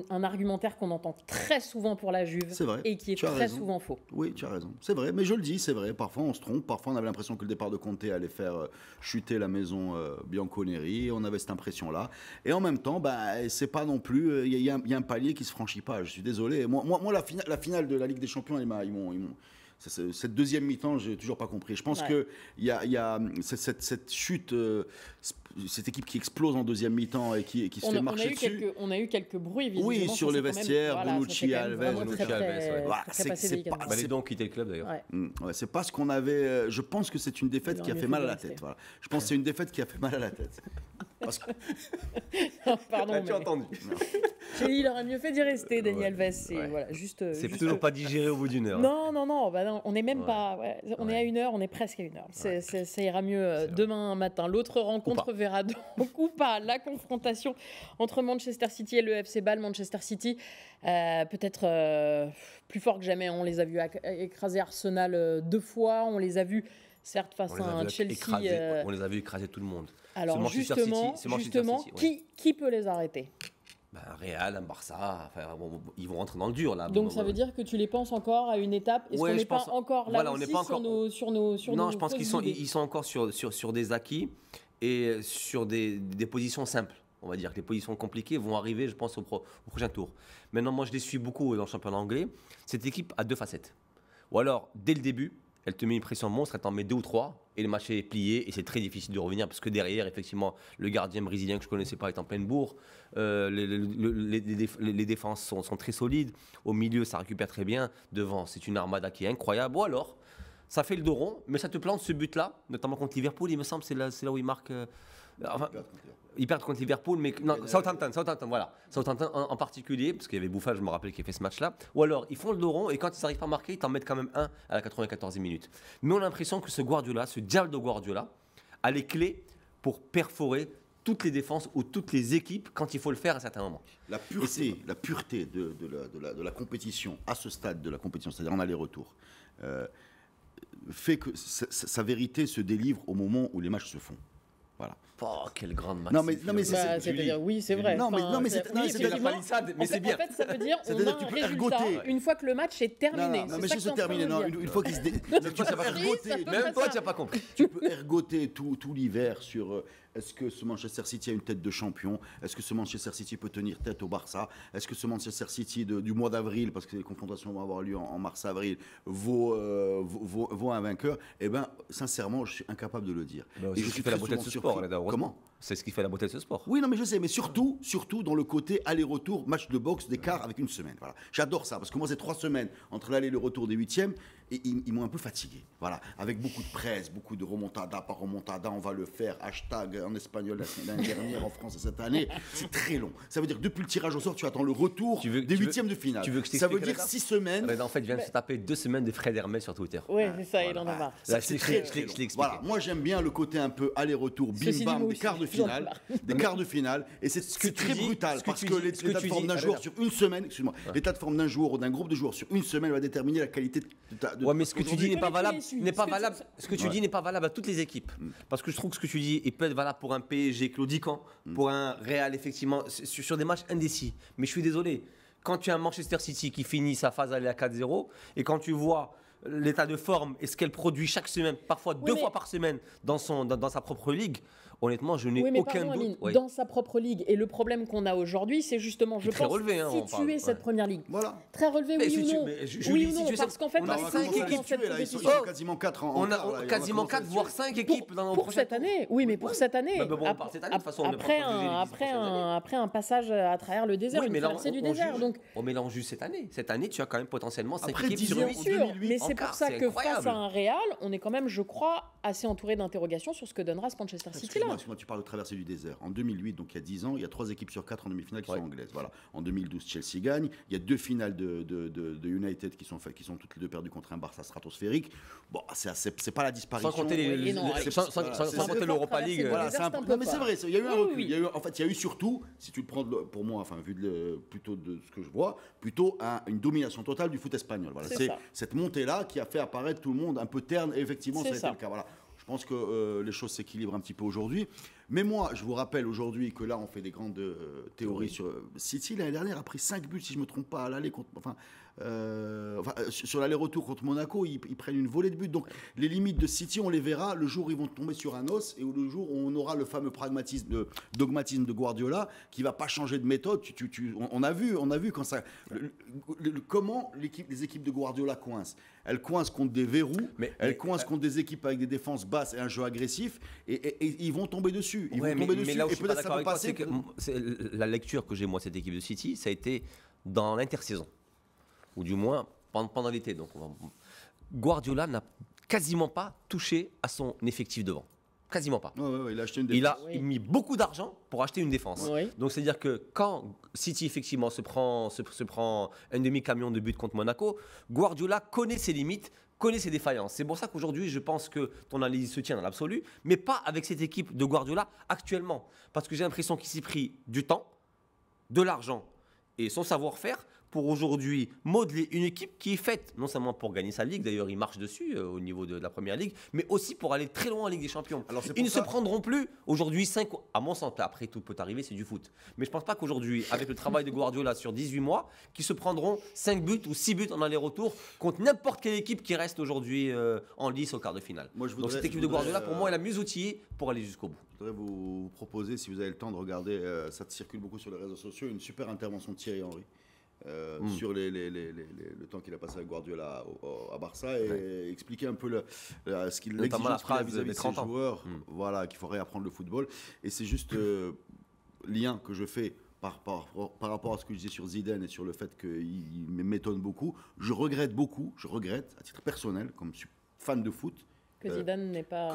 un argumentaire qu'on entend très souvent pour la Juve, c'est vrai, et qui est très souvent faux. Oui, tu as raison, c'est vrai, mais je le dis, c'est vrai. Parfois on se trompe, parfois on avait l'impression que le départ de Conte allait faire chuter la maison Bianconeri, on avait cette impression-là, et en même temps, c'est pas non plus, il y a un palier qui se franchit pas. Je suis désolé. Moi la finale de la Ligue des Champions, ils m'ont cette deuxième mi-temps, j'ai toujours pas compris. Je pense que il y a cette chute, cette équipe qui explose en deuxième mi-temps et qui se fait marcher dessus. On a eu quelques bruits, visiblement. Oui, sur les vestiaires, Bonucci, Alves. Les dons ont quitté le club d'ailleurs. Ouais, c'est pas ce qu'on avait. Je pense que c'est une défaite qui a fait mal à la tête. Voilà. Je pense que c'est une défaite qui a fait mal à la tête. Parce que... Pardon, tu as entendu. Il aurait mieux fait d'y rester, Daniel Alves. Voilà, c'est toujours pas digéré au bout d'une heure. Non, on n'est même pas. On est à 1 heure, on est presque à 1 heure. Ça ira mieux demain matin. L'autre rencontre verra donc ou pas la confrontation entre Manchester City et le FC Bâle. Manchester City, peut-être plus fort que jamais. On les a vus écraser Arsenal 2 fois. On les a vus, certes, face à un Chelsea. On les a vus écraser tout le monde. Alors justement, qui peut les arrêter? Real, un Barça, ils vont rentrer dans le dur là. Donc ça veut dire que tu les penses encore à une étape. Est-ce qu'on n'est pas encore là aussi sur nos Non, je pense qu'ils sont encore sur des acquis et sur des positions simples. On va dire que les positions compliquées vont arriver, je pense, au prochain tour. Maintenant, moi, je les suis beaucoup dans le championnat anglais. Cette équipe a 2 facettes. Ou alors, dès le début, elle te met une pression monstre, elle t'en met 2 ou 3, et le match est plié, et c'est très difficile de revenir, parce que derrière, effectivement, le gardien brésilien que je ne connaissais pas est en pleine bourre, les défenses sont très solides, au milieu, ça récupère très bien, devant, c'est une armada qui est incroyable, ou alors, ça fait le dos rond, mais ça te plante ce but-là, notamment contre Liverpool, il me semble, c'est là où il marque... ils perdent contre Liverpool, mais non, Southampton, voilà. Southampton en particulier, parce qu'il y avait Buffal, je me rappelle, qui a fait ce match-là. Ou alors, ils font le dos rond, et quand ils n'arrivent pas à marquer, ils t'en mettent quand même un à la 94e minute. Mais on a l'impression que ce Guardiola, ce diable de Guardiola, a les clés pour perforer toutes les défenses ou toutes les équipes quand il faut le faire à certains moments. La pureté de la compétition, à ce stade de la compétition, c'est-à-dire en aller-retour, fait que sa vérité se délivre au moment où les matchs se font. Voilà. Oh, quelle grande match. Non, mais c'est-à-dire, oui, c'est vrai. C'est la palissade, mais c'est bien. En fait, ça veut dire on a un résultat une fois que le match est terminé. Non, mais c'est terminé. Une fois qu'il se même toi, tu n'as pas compris. Tu peux ergoter tout l'hiver sur est-ce que ce Manchester City a une tête de champion? Est-ce que ce Manchester City peut tenir tête au Barça? Est-ce que ce Manchester City du mois d'avril, parce que les confrontations vont avoir lieu en mars-avril, vaut un vainqueur? Eh bien, sincèrement, je suis incapable de le dire. Et je suis fait la beauté de ce sport. Comment? C'est ce qui fait la beauté de ce sport. Oui, non, mais je sais, mais surtout dans le côté aller-retour, match de boxe d'écart avec une semaine. Voilà. J'adore ça, parce que moi, c'est 3 semaines entre l'aller et le retour des 8e, et ils m'ont un peu fatigué. Voilà, avec beaucoup de presse, beaucoup de remontada par remontada, on va le faire, hashtag en espagnol l'année dernière, en France cette année. C'est très long. Ça veut dire que depuis le tirage au sort, tu attends le retour des 8e de finale. Ça veut dire 6 semaines. En fait, je viens de se taper 2 semaines de Fred Hermès sur Twitter. Oui, c'est ça, il en a marre. Je l'ai expliqué. Voilà, moi j'aime bien le côté un peu aller-retour, bim-bam, des quarts de finale. Et c'est très brutal, parce que l'état de forme d'un joueur sur une semaine, excuse-moi, l'état de forme d'un joueur ou d'un groupe de joueurs sur une semaine va déterminer la qualité de ouais, mais ce que tu dis n'est pas valable. Ce que tu dis n'est pas valable à toutes les équipes. Parce que je trouve que ce que tu dis peut être valable pour un PSG claudiquant, pour un Real, effectivement, sur des matchs indécis. Mais je suis désolé. Quand tu as un Manchester City qui finit sa phase aller à 4-0, et quand tu vois l'état de forme et ce qu'elle produit chaque semaine, parfois 2 fois par semaine dans sa propre ligue, honnêtement, je n'ai aucun doute. Amine, dans sa propre ligue. Et le problème qu'on a aujourd'hui, c'est justement, je pense, situer cette première ligue. Voilà. Très relevé, oui ou non, parce qu'en fait, on a 5 équipes. Ils sont quasiment 4 en on a quasiment 4, voire 5 équipes dans nos pour cette année. Oui, mais pour cette année. Après un passage à travers le désert, une traversée du désert. On mélange juste cette année. Cette année, tu as quand même potentiellement 5 équipes sur 8. Mais c'est pour ça que face à un Real, on est quand même, je crois, assez entouré d'interrogations sur ce que donnera ce Manchester City là. Excuse-moi, tu parles de traversée du désert. En 2008, donc il y a 10 ans, il y a 3 équipes sur 4 en demi-finale qui sont anglaises. Voilà. En 2012, Chelsea gagne. Il y a 2 finales de United qui sont toutes les 2 perdues contre un Barça stratosphérique. Bon, c'est pas la disparition. Sans compter l'Europa League. Voilà, non, mais c'est vrai, il y a eu un recul. En fait, il y a eu surtout, si tu le prends pour moi, enfin, vu plutôt de ce que je vois, plutôt une domination totale du foot espagnol. Voilà. C'est cette montée-là qui a fait apparaître tout le monde un peu terne, et effectivement, ça a été le cas. Voilà. Je pense que les choses s'équilibrent un petit peu aujourd'hui. Mais moi, je vous rappelle aujourd'hui que là, on fait des grandes théories sur City. L'année dernière a pris 5 buts, si je ne me trompe pas, à l'aller contre. Sur l'aller-retour contre Monaco, ils prennent une volée de buts. Donc, les limites de City, on les verra le jour où ils vont tomber sur un os et le jour où on aura le fameux dogmatisme de Guardiola qui ne va pas changer de méthode. On a vu quand ça. Comment les équipes de Guardiola coincent. Elles coincent contre des verrous, elles coincent contre des équipes avec des défenses basses et un jeu agressif, et ils vont tomber dessus. Mais là où je suis pas d'accord avec toi, c'est que la lecture que j'ai moi de cette équipe de City, ça a été dans l'intersaison, ou du moins pendant l'été. Donc Guardiola n'a quasiment pas touché à son effectif devant. Quasiment pas. Il a acheté une défense. Il a mis beaucoup d'argent pour acheter une défense. Donc c'est-à-dire que quand City effectivement se prend un demi-camion de but contre Monaco, Guardiola connaît ses limites, connaît ses défaillances. C'est pour ça qu'aujourd'hui, je pense que ton analyse se tient dans l'absolu, mais pas avec cette équipe de Guardiola actuellement. Parce que j'ai l'impression qu'il s'est pris du temps, de l'argent et son savoir-faire pour aujourd'hui modeler une équipe qui est faite non seulement pour gagner sa ligue, d'ailleurs il marche dessus au niveau de la première ligue, mais aussi pour aller très loin en Ligue des Champions. Ils ne se prendront plus aujourd'hui 5, à mon sens, après tout peut arriver, c'est du foot. Mais je ne pense pas qu'aujourd'hui, avec le travail de Guardiola sur 18 mois, qu'ils se prendront 5 buts ou 6 buts en aller-retour contre n'importe quelle équipe qui reste aujourd'hui en lice au quart de finale. Donc cette équipe de Guardiola, pour moi, elle est la mieux outillée pour aller jusqu'au bout. Je voudrais vous proposer, si vous avez le temps de regarder, ça circule beaucoup sur les réseaux sociaux, une super intervention de Thierry Henry. Sur le temps qu'il a passé avec Guardiola à Barça et expliquer un peu l'exigence qu'il a vis-à-vis de ses joueurs, voilà, qu'il faut réapprendre le football. Et c'est juste lien que je fais par rapport à ce que je disais sur Zidane et sur le fait qu'il m'étonne beaucoup. Je regrette à titre personnel, comme fan de foot, que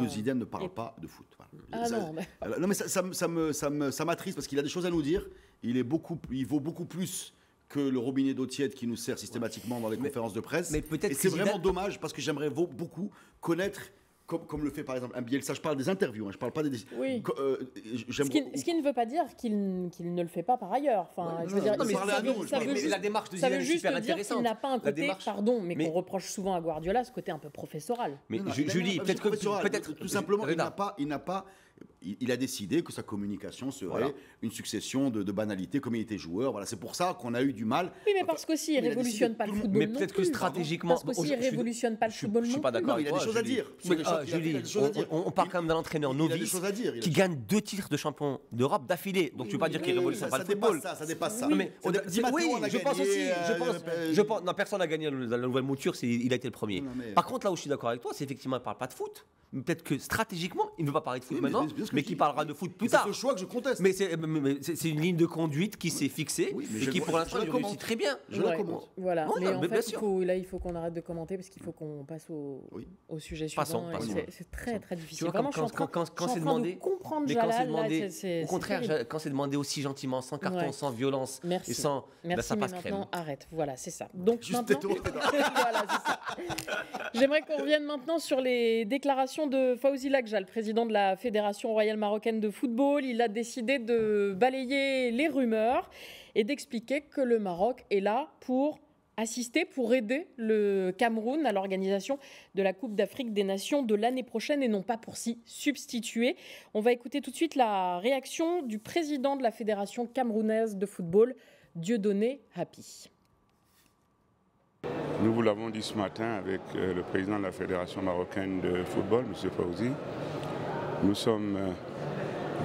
Zidane ne parle pas de foot. Voilà. Non, mais ça m'attriste parce qu'il a des choses à nous dire. Il vaut beaucoup plus que le robinet d'eau tiède qui nous sert systématiquement dans les conférences de presse. Et c'est vraiment dommage parce que j'aimerais beaucoup connaître, comme le fait par exemple un Bielsa. Je parle des interviews, je ne parle pas des... Oui. Ce qui ne veut pas dire qu'il ne le fait pas par ailleurs. Enfin, la démarche de Zidane est super intéressante. Il n'a pas un côté, mais qu'on reproche souvent à Guardiola, ce côté un peu professoral. Mais Julie, peut-être tout simplement, il a décidé que sa communication serait une succession de banalités comme il était joueur. Voilà, c'est pour ça qu'on a eu du mal. Oui, mais parce qu'aussi il ne révolutionne pas le football. Mais peut-être que stratégiquement, parce qu'aussi il ne révolutionne pas le football. Je ne suis pas d'accord avec toi. Il a des choses à dire. Julie, on parle quand même d'un entraîneur novice qui gagne 2 titres de champion d'Europe d'affilée. Donc tu ne peux pas dire qu'il ne révolutionne pas le football. Ça dépasse ça. Oui, je pense aussi. Non, personne n'a gagné la nouvelle mouture, il a été le premier. Par contre, là où je suis d'accord avec toi, c'est effectivement qu'il ne parle pas de foot. Peut-être que stratégiquement, il ne veut pas parler de foot maintenant, mais qu'il parlera de foot plus tard. C'est le choix que je conteste. Mais c'est une ligne de conduite qui s'est fixée et qui pour l'instant réussit très bien. Je la commente. Voilà. Mais en fait, il faut qu'on arrête de commenter parce qu'il faut qu'on passe au sujet suivant. C'est très très difficile. Vraiment, quand c'est demandé, comprendre Jalal, au contraire, quand c'est demandé aussi gentiment, sans carton, sans violence et sans, ça passe crème. Maintenant, arrête. Voilà, c'est ça. Donc maintenant, voilà, c'est ça. J'aimerais qu'on revienne maintenant sur les déclarations de Fawzi Lakja, le président de la Fédération royale marocaine de football. Il a décidé de balayer les rumeurs et d'expliquer que le Maroc est là pour assister, pour aider le Cameroun à l'organisation de la Coupe d'Afrique des Nations de l'année prochaine et non pas pour s'y substituer. On va écouter tout de suite la réaction du président de la Fédération camerounaise de football, Dieudonné Hapi. Nous vous l'avons dit ce matin avec le président de la Fédération marocaine de football, M. Fawzi. Nous sommes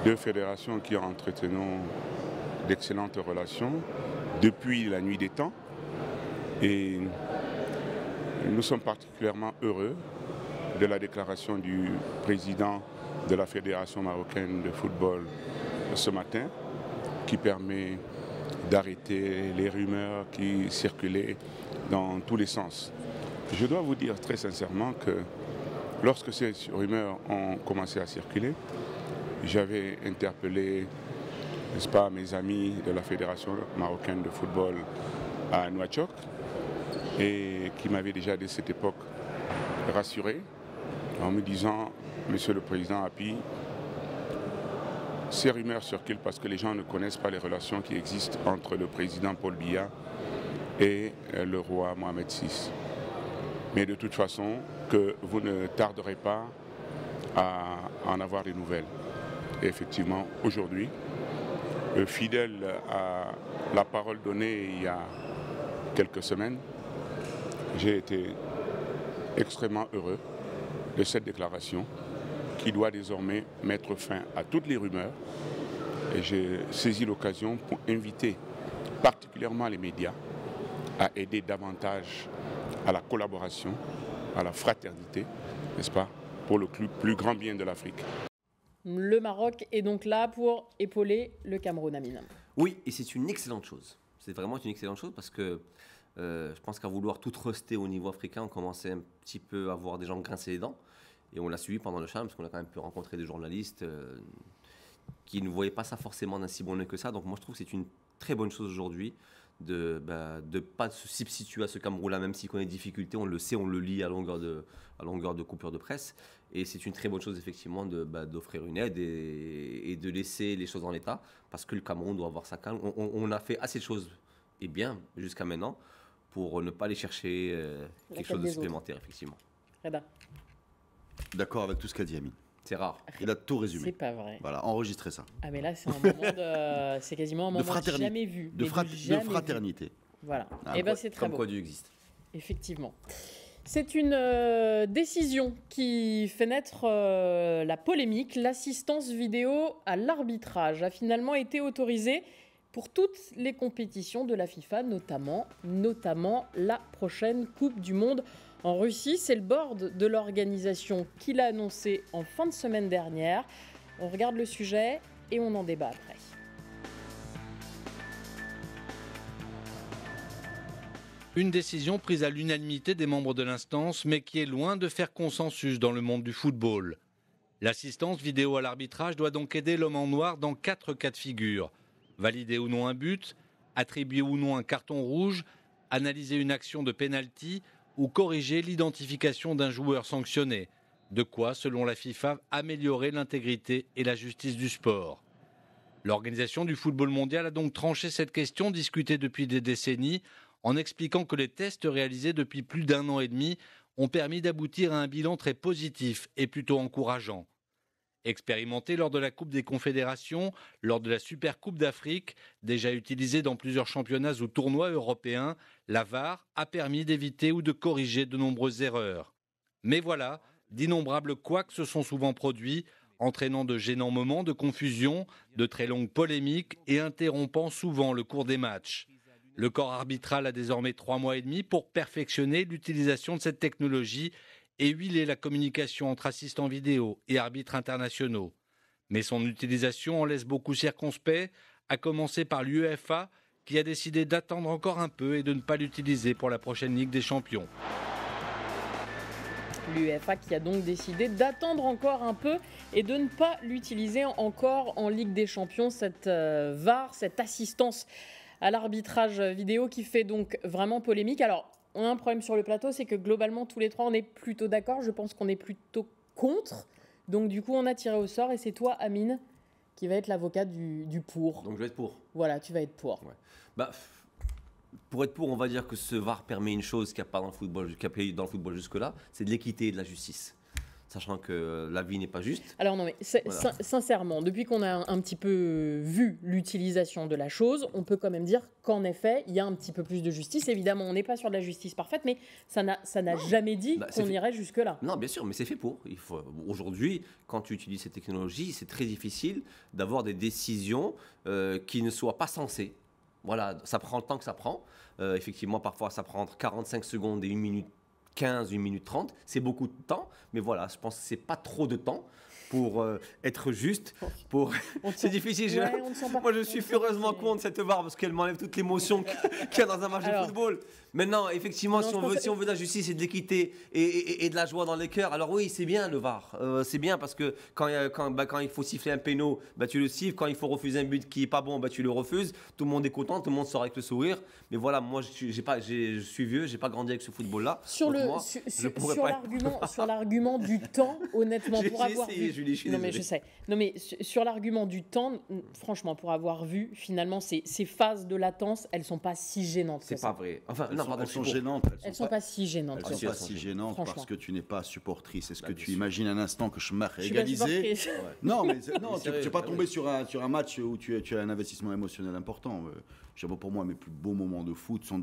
2 fédérations qui entretenons d'excellentes relations depuis la nuit des temps. Et nous sommes particulièrement heureux de la déclaration du président de la Fédération marocaine de football ce matin, qui permet d'arrêter les rumeurs qui circulaient dans tous les sens. Je dois vous dire très sincèrement que Lorsque ces rumeurs ont commencé à circuler, j'avais interpellé, n'est-ce pas, mes amis de la Fédération marocaine de football à Nouakchott et qui m'avaient déjà dès cette époque rassuré en me disant, Monsieur le Président Api, ces rumeurs circulent parce que les gens ne connaissent pas les relations qui existent entre le président Paul Biya et le roi Mohamed VI. Mais de toute façon, que vous ne tarderez pas à en avoir des nouvelles. Et effectivement, aujourd'hui, fidèle à la parole donnée il y a quelques semaines, j'ai été extrêmement heureux de cette déclaration qui doit désormais mettre fin à toutes les rumeurs. Et j'ai saisi l'occasion pour inviter particulièrement les médias à aider davantage à la collaboration, à la fraternité, n'est-ce pas, pour le plus grand bien de l'Afrique. Le Maroc est donc là pour épauler le Cameroun, Amine. Oui, et c'est une excellente chose. C'est vraiment une excellente chose parce que je pense qu'à vouloir tout truster au niveau africain, on commençait un petit peu à voir des gens grincer les dents. Et on l'a suivi pendant le Chan parce qu'on a quand même pu rencontrer des journalistes qui ne voyaient pas ça forcément d'un si bon œil que ça. Donc moi je trouve que c'est une très bonne chose aujourd'hui de pas se substituer à ce Cameroun-là, même s'il connaît des difficultés, on le sait, on le lit à longueur de coupure de presse. Et c'est une très bonne chose effectivement d'offrir une aide et de laisser les choses en l'état parce que le Cameroun doit avoir sa calme. On a fait assez de choses et bien jusqu'à maintenant pour ne pas aller chercher quelque chose de supplémentaire effectivement. Reda. D'accord avec tout ce qu'a dit Amine. C'est rare. Il a tout résumé. C'est pas vrai. Voilà, enregistrez ça. Ah mais là c'est un moment c'est quasiment un moment jamais vu. De fraternité. Vu. Voilà. Ah, et ben c'est très comme beau. quoi Dieu existe. Effectivement. C'est une décision qui fait naître la polémique. L'assistance vidéo à l'arbitrage a finalement été autorisée pour toutes les compétitions de la FIFA, notamment la prochaine Coupe du Monde en Russie. C'est le board de l'organisation qui l'a annoncé en fin de semaine dernière. On regarde le sujet et on en débat après. Une décision prise à l'unanimité des membres de l'instance, mais qui est loin de faire consensus dans le monde du football. L'assistance vidéo à l'arbitrage doit donc aider l'homme en noir dans 4 cas de figure. Valider ou non un but, attribuer ou non un carton rouge, analyser une action de pénalty ou corriger l'identification d'un joueur sanctionné. De quoi, selon la FIFA, améliorer l'intégrité et la justice du sport. L'Organisation du football mondial a donc tranché cette question discutée depuis des décennies en expliquant que les tests réalisés depuis plus d'1 an et demi ont permis d'aboutir à un bilan très positif et plutôt encourageant. Expérimenté lors de la Coupe des Confédérations, lors de la Super Coupe d'Afrique, déjà utilisée dans plusieurs championnats ou tournois européens, la VAR a permis d'éviter ou de corriger de nombreuses erreurs. Mais voilà, d'innombrables couacs se sont souvent produits, entraînant de gênants moments de confusion, de très longues polémiques et interrompant souvent le cours des matchs. Le corps arbitral a désormais 3 mois et demi pour perfectionner l'utilisation de cette technologie et huiler la communication entre assistants vidéo et arbitres internationaux. Mais son utilisation en laisse beaucoup circonspect, à commencer par l'UEFA qui a décidé d'attendre encore un peu et de ne pas l'utiliser pour la prochaine Ligue des Champions. L'UEFA qui a donc décidé d'attendre encore un peu et de ne pas l'utiliser encore en Ligue des Champions, cette VAR, cette assistance à l'arbitrage vidéo qui fait donc vraiment polémique. Alors, on a un problème sur le plateau, c'est que globalement, tous les trois, on est plutôt d'accord. Je pense qu'on est plutôt contre. Donc, du coup, on a tiré au sort et c'est toi, Amine, qui va être l'avocat du pour. Donc, je vais être pour. Voilà, tu vas être pour. Ouais. Pour être pour, on va dire que ce VAR permet une chose qu'il n'y a pas dans le football, qu'il y a dans le football jusque-là, c'est de l'équité et de la justice. Sachant que la vie n'est pas juste. Alors non, mais voilà. Sincèrement, depuis qu'on a un petit peu vu l'utilisation de la chose, on peut quand même dire qu'en effet, il y a un petit peu plus de justice. Évidemment, on n'est pas sur de la justice parfaite, mais ça n'a jamais dit qu'on irait jusque-là. Non, bien sûr, mais c'est fait pour. Aujourd'hui, quand tu utilises ces technologies, c'est très difficile d'avoir des décisions qui ne soient pas sensées. Voilà, ça prend le temps que ça prend. Effectivement, parfois, ça prend entre 45 secondes et 1 minute 15, 1 minute 30, c'est beaucoup de temps, mais voilà, je pense que c'est pas trop de temps pour être juste. C'est difficile. Ouais, moi, je suis furieusement contre cette VAR parce qu'elle m'enlève toute l'émotion qu'il y a dans un match de football. Maintenant, effectivement, Non, si on veut de la justice et de l'équité et de la joie dans les cœurs, alors oui, c'est bien le VAR. C'est bien parce que quand il faut siffler un péno, tu le siffles. Quand il faut refuser un but qui est pas bon, tu le refuses. Tout le monde est content, tout le monde sort avec le sourire. Mais voilà, moi, je suis vieux, j'ai pas grandi avec ce football-là. Sur l'argument du temps, honnêtement, pour avoir vu... Julie, je suis non mais désolé. je sais. Non mais sur l'argument du temps, franchement, pour avoir vu, finalement, ces phases de latence, elles sont pas si gênantes. C'est pas vrai. Enfin, Elles sont gênantes. Elles sont pas si gênantes. Elles sont pas si gênantes Franchement. parce que tu n'es pas supportrice. Est-ce que Bien tu sûr. imagines un instant que Schmach Je est suis pas égalisé? supportrice. Non, mais non, tu sérieux, n'es pas bah tombé oui. sur un match où tu as un investissement émotionnel important. Pour moi, mes plus beaux moments de foot sont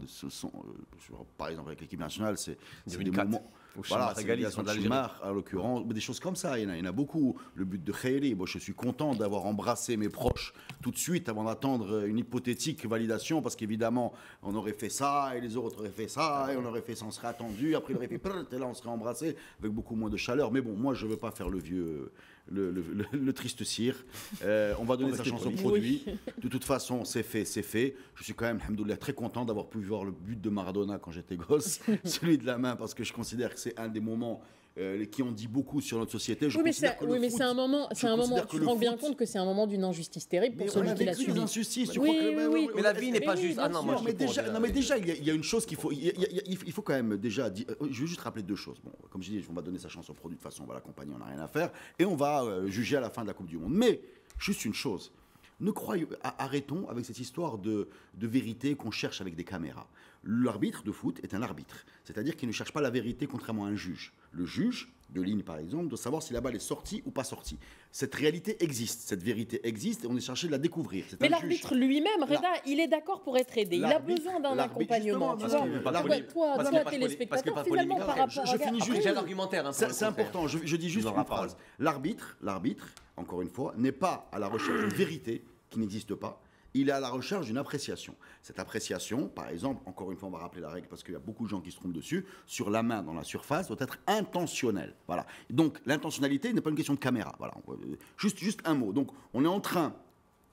par exemple avec l'équipe nationale, c'est des 2004, moments. où Voilà, Schmach c'est égalise l'égalisation de contre Schmach, en l'occurrence, mais des choses comme ça, il y en a beaucoup. Le but de Khairi, moi je suis content d'avoir embrassé mes proches tout de suite avant d'attendre une hypothétique validation, parce qu'évidemment, on aurait fait ça, et les autres auraient fait ça, et on aurait fait ça, on serait attendu, après il aurait fait prrrt, et là on serait embrassé avec beaucoup moins de chaleur. Mais bon, moi je ne veux pas faire le vieux, le triste cire. On va donner sa chance au produit. De toute façon, c'est fait, c'est fait. Je suis quand même, alhamdoulilah, très content d'avoir pu voir le but de Maradona quand j'étais gosse, celui de la main, parce que je considère que c'est un des moments qui ont dit beaucoup sur notre société. Oui, mais c'est un moment, tu te rends bien compte que c'est un moment d'une injustice terrible pour celui qui l'a subi. Mais la vie n'est pas juste. Ah non, moi mais déjà, il y a une chose qu'il faut. Il faut quand même déjà dire. Je veux juste rappeler deux choses. Bon, comme je dis, on va donner sa chance au produit. De toute façon, on va l'accompagner, on n'a rien à faire. Et on va juger à la fin de la Coupe du Monde. Mais, juste une chose. Arrêtons avec cette histoire de vérité qu'on cherche avec des caméras. L'arbitre de foot est un arbitre. C'est-à-dire qu'il ne cherche pas la vérité contrairement à un juge. Le juge, de ligne par exemple, doit savoir si la balle est sortie ou pas sortie. Cette réalité existe, cette vérité existe et on est cherché de la découvrir. Mais l'arbitre lui-même, Reda, il est d'accord pour être aidé. Il a besoin d'un accompagnement. Tu vois, toi, téléspectateur, finalement, par rapport à... Je finis juste, j'ai l'argumentaire. C'est important, je dis juste une phrase. L'arbitre, encore une fois, n'est pas à la recherche d'une vérité qui n'existe pas. Il est à la recherche d'une appréciation. Cette appréciation, par exemple, encore une fois, on va rappeler la règle parce qu'il y a beaucoup de gens qui se trompent dessus, sur la main dans la surface, doit être intentionnelle. Voilà. Donc, l'intentionnalité n'est pas une question de caméra. Voilà. Juste un mot. Donc, on est en train,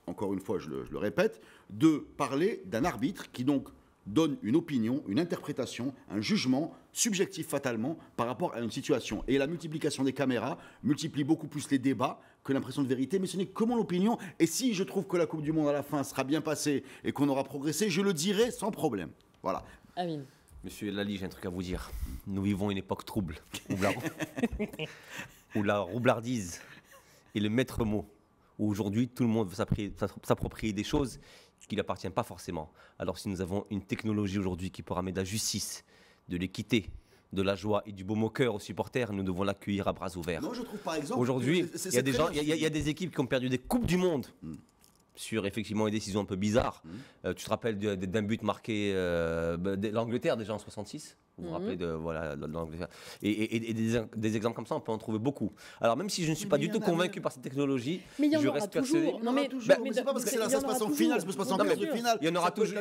encore une fois, je le répète, de parler d'un arbitre qui, donc, donne une opinion, une interprétation, un jugement subjectif fatalement par rapport à une situation. Et la multiplication des caméras multiplie beaucoup plus les débats que l'impression de vérité, mais ce n'est que mon opinion. Et si je trouve que la Coupe du Monde à la fin sera bien passée et qu'on aura progressé, je le dirai sans problème. Voilà. Amine. Monsieur Lali, j'ai un truc à vous dire. Nous vivons une époque trouble, où la roublardise est le maître mot. Où aujourd'hui, tout le monde veut s'approprier des choses qui ne lui appartiennent pas forcément. Alors si nous avons une technologie aujourd'hui qui pourra mettre de la justice, de l'équité, de la joie et du baume au cœur aux supporters, nous devons l'accueillir à bras ouverts. Moi, je trouve par exemple... Aujourd'hui, il y a des équipes qui ont perdu des Coupes du Monde sur effectivement une décision un peu bizarre. Tu te rappelles d'un but marqué de l'Angleterre déjà en 66 ? Vous vous rappelez de l'Angleterre. Et des exemples comme ça, on peut en trouver beaucoup. Alors même si je ne suis pas du tout convaincu par cette technologie, je reste persuadé. Mais c'est pas parce que ça se passe en finale, ça se passe en quart de finale. Il y en aura toujours.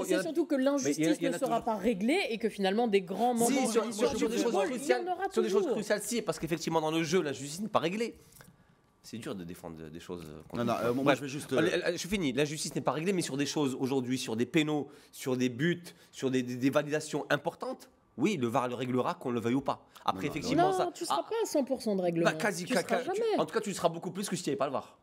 C'est surtout que l'injustice ne sera pas réglée et que finalement des grands moments sur des choses cruciales, si, parce qu'effectivement dans le jeu, l'injustice n'est pas réglée. C'est dur de défendre des choses. Moi je vais juste. Je finis. L'injustice n'est pas réglée, mais sur des choses aujourd'hui, sur des pénaux, sur des buts, sur des validations importantes. Oui, le VAR le réglera, qu'on le veuille ou pas. Après, effectivement, ça. Non, tu ne seras pas à 100% de règlement. En tout cas, tu seras beaucoup plus que si tu n'avais pas le VAR.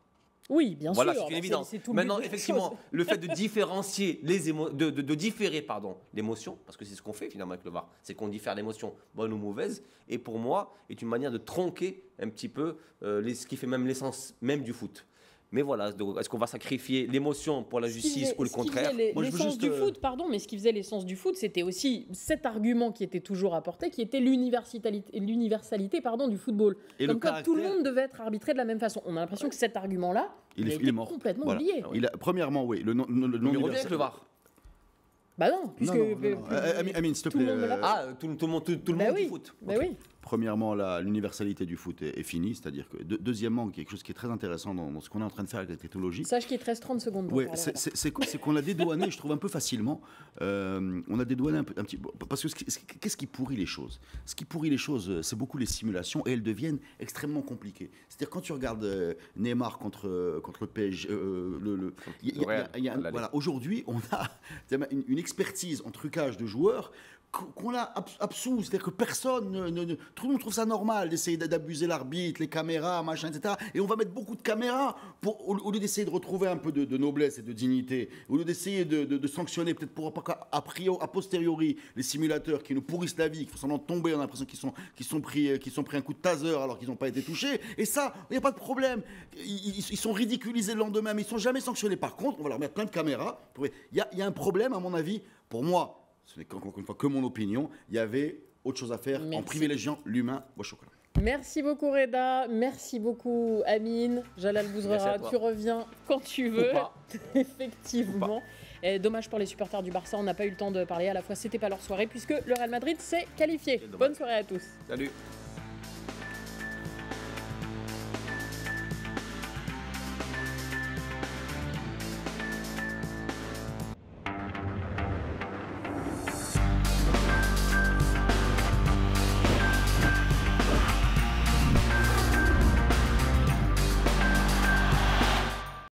Oui, bien voilà, sûr. c'est une évidence. Maintenant, effectivement, le fait de différencier de différer l'émotion, parce que c'est ce qu'on fait finalement avec le VAR, c'est qu'on diffère l'émotion, bonne ou mauvaise, et pour moi, est une manière de tronquer un petit peu ce qui fait même l'essence même du foot. Mais voilà, est-ce qu'on va sacrifier l'émotion pour la justice ou le contraire ? L'essence du foot, pardon, mais ce qui faisait l'essence du foot, c'était aussi cet argument qui était toujours apporté, qui était l'universalité du football. Et comme quoi tout le monde devait être arbitré de la même façon. On a l'impression que cet argument-là, il est mort. Complètement oublié. Premièrement, oui. Il revient avec le VAR. Bah non, puisque... Amine, s'il te plaît. Tout le monde du foot. Bah oui. premièrement, l'universalité du foot est finie, c'est-à-dire que deuxièmement, quelque chose qui est très intéressant dans ce qu'on est en train de faire avec la technologie. Sache qu'il te reste 30 secondes. Oui, c'est qu'on l'a dédouané, je trouve un peu facilement. On a dédouané un petit peu, parce que qu'est-ce qui pourrit les choses? Ce qui pourrit les choses, c'est beaucoup les simulations, et elles deviennent extrêmement compliquées. C'est-à-dire quand tu regardes Neymar contre le PSG, voilà, aujourd'hui, on a une expertise en trucage de joueurs qu'on a absous, c'est-à-dire que personne tout le monde trouve ça normal d'essayer d'abuser l'arbitre, les caméras, machin, etc. Et on va mettre beaucoup de caméras au lieu d'essayer de retrouver un peu de noblesse et de dignité, au lieu d'essayer de sanctionner peut-être pour a posteriori les simulateurs qui nous pourrissent la vie, qui font semblant de tomber, on a l'impression qu'ils sont pris un coup de taser alors qu'ils n'ont pas été touchés. Et ça, il n'y a pas de problème. Ils sont ridiculisés le lendemain, mais ils ne sont jamais sanctionnés. Par contre, on va leur mettre plein de caméras. Il y a un problème, à mon avis, pour moi. Ce n'est encore une fois que mon opinion. Il y avait autre chose à faire en privilégiant l'humain au chocolat. Merci beaucoup Reda, merci beaucoup Amine, Jalal Bouzrara, tu reviens quand tu veux. Effectivement. Et dommage pour les supporters du Barça, on n'a pas eu le temps de parler à la fois, c'était pas leur soirée puisque le Real Madrid s'est qualifié. Bonne soirée à tous. Salut.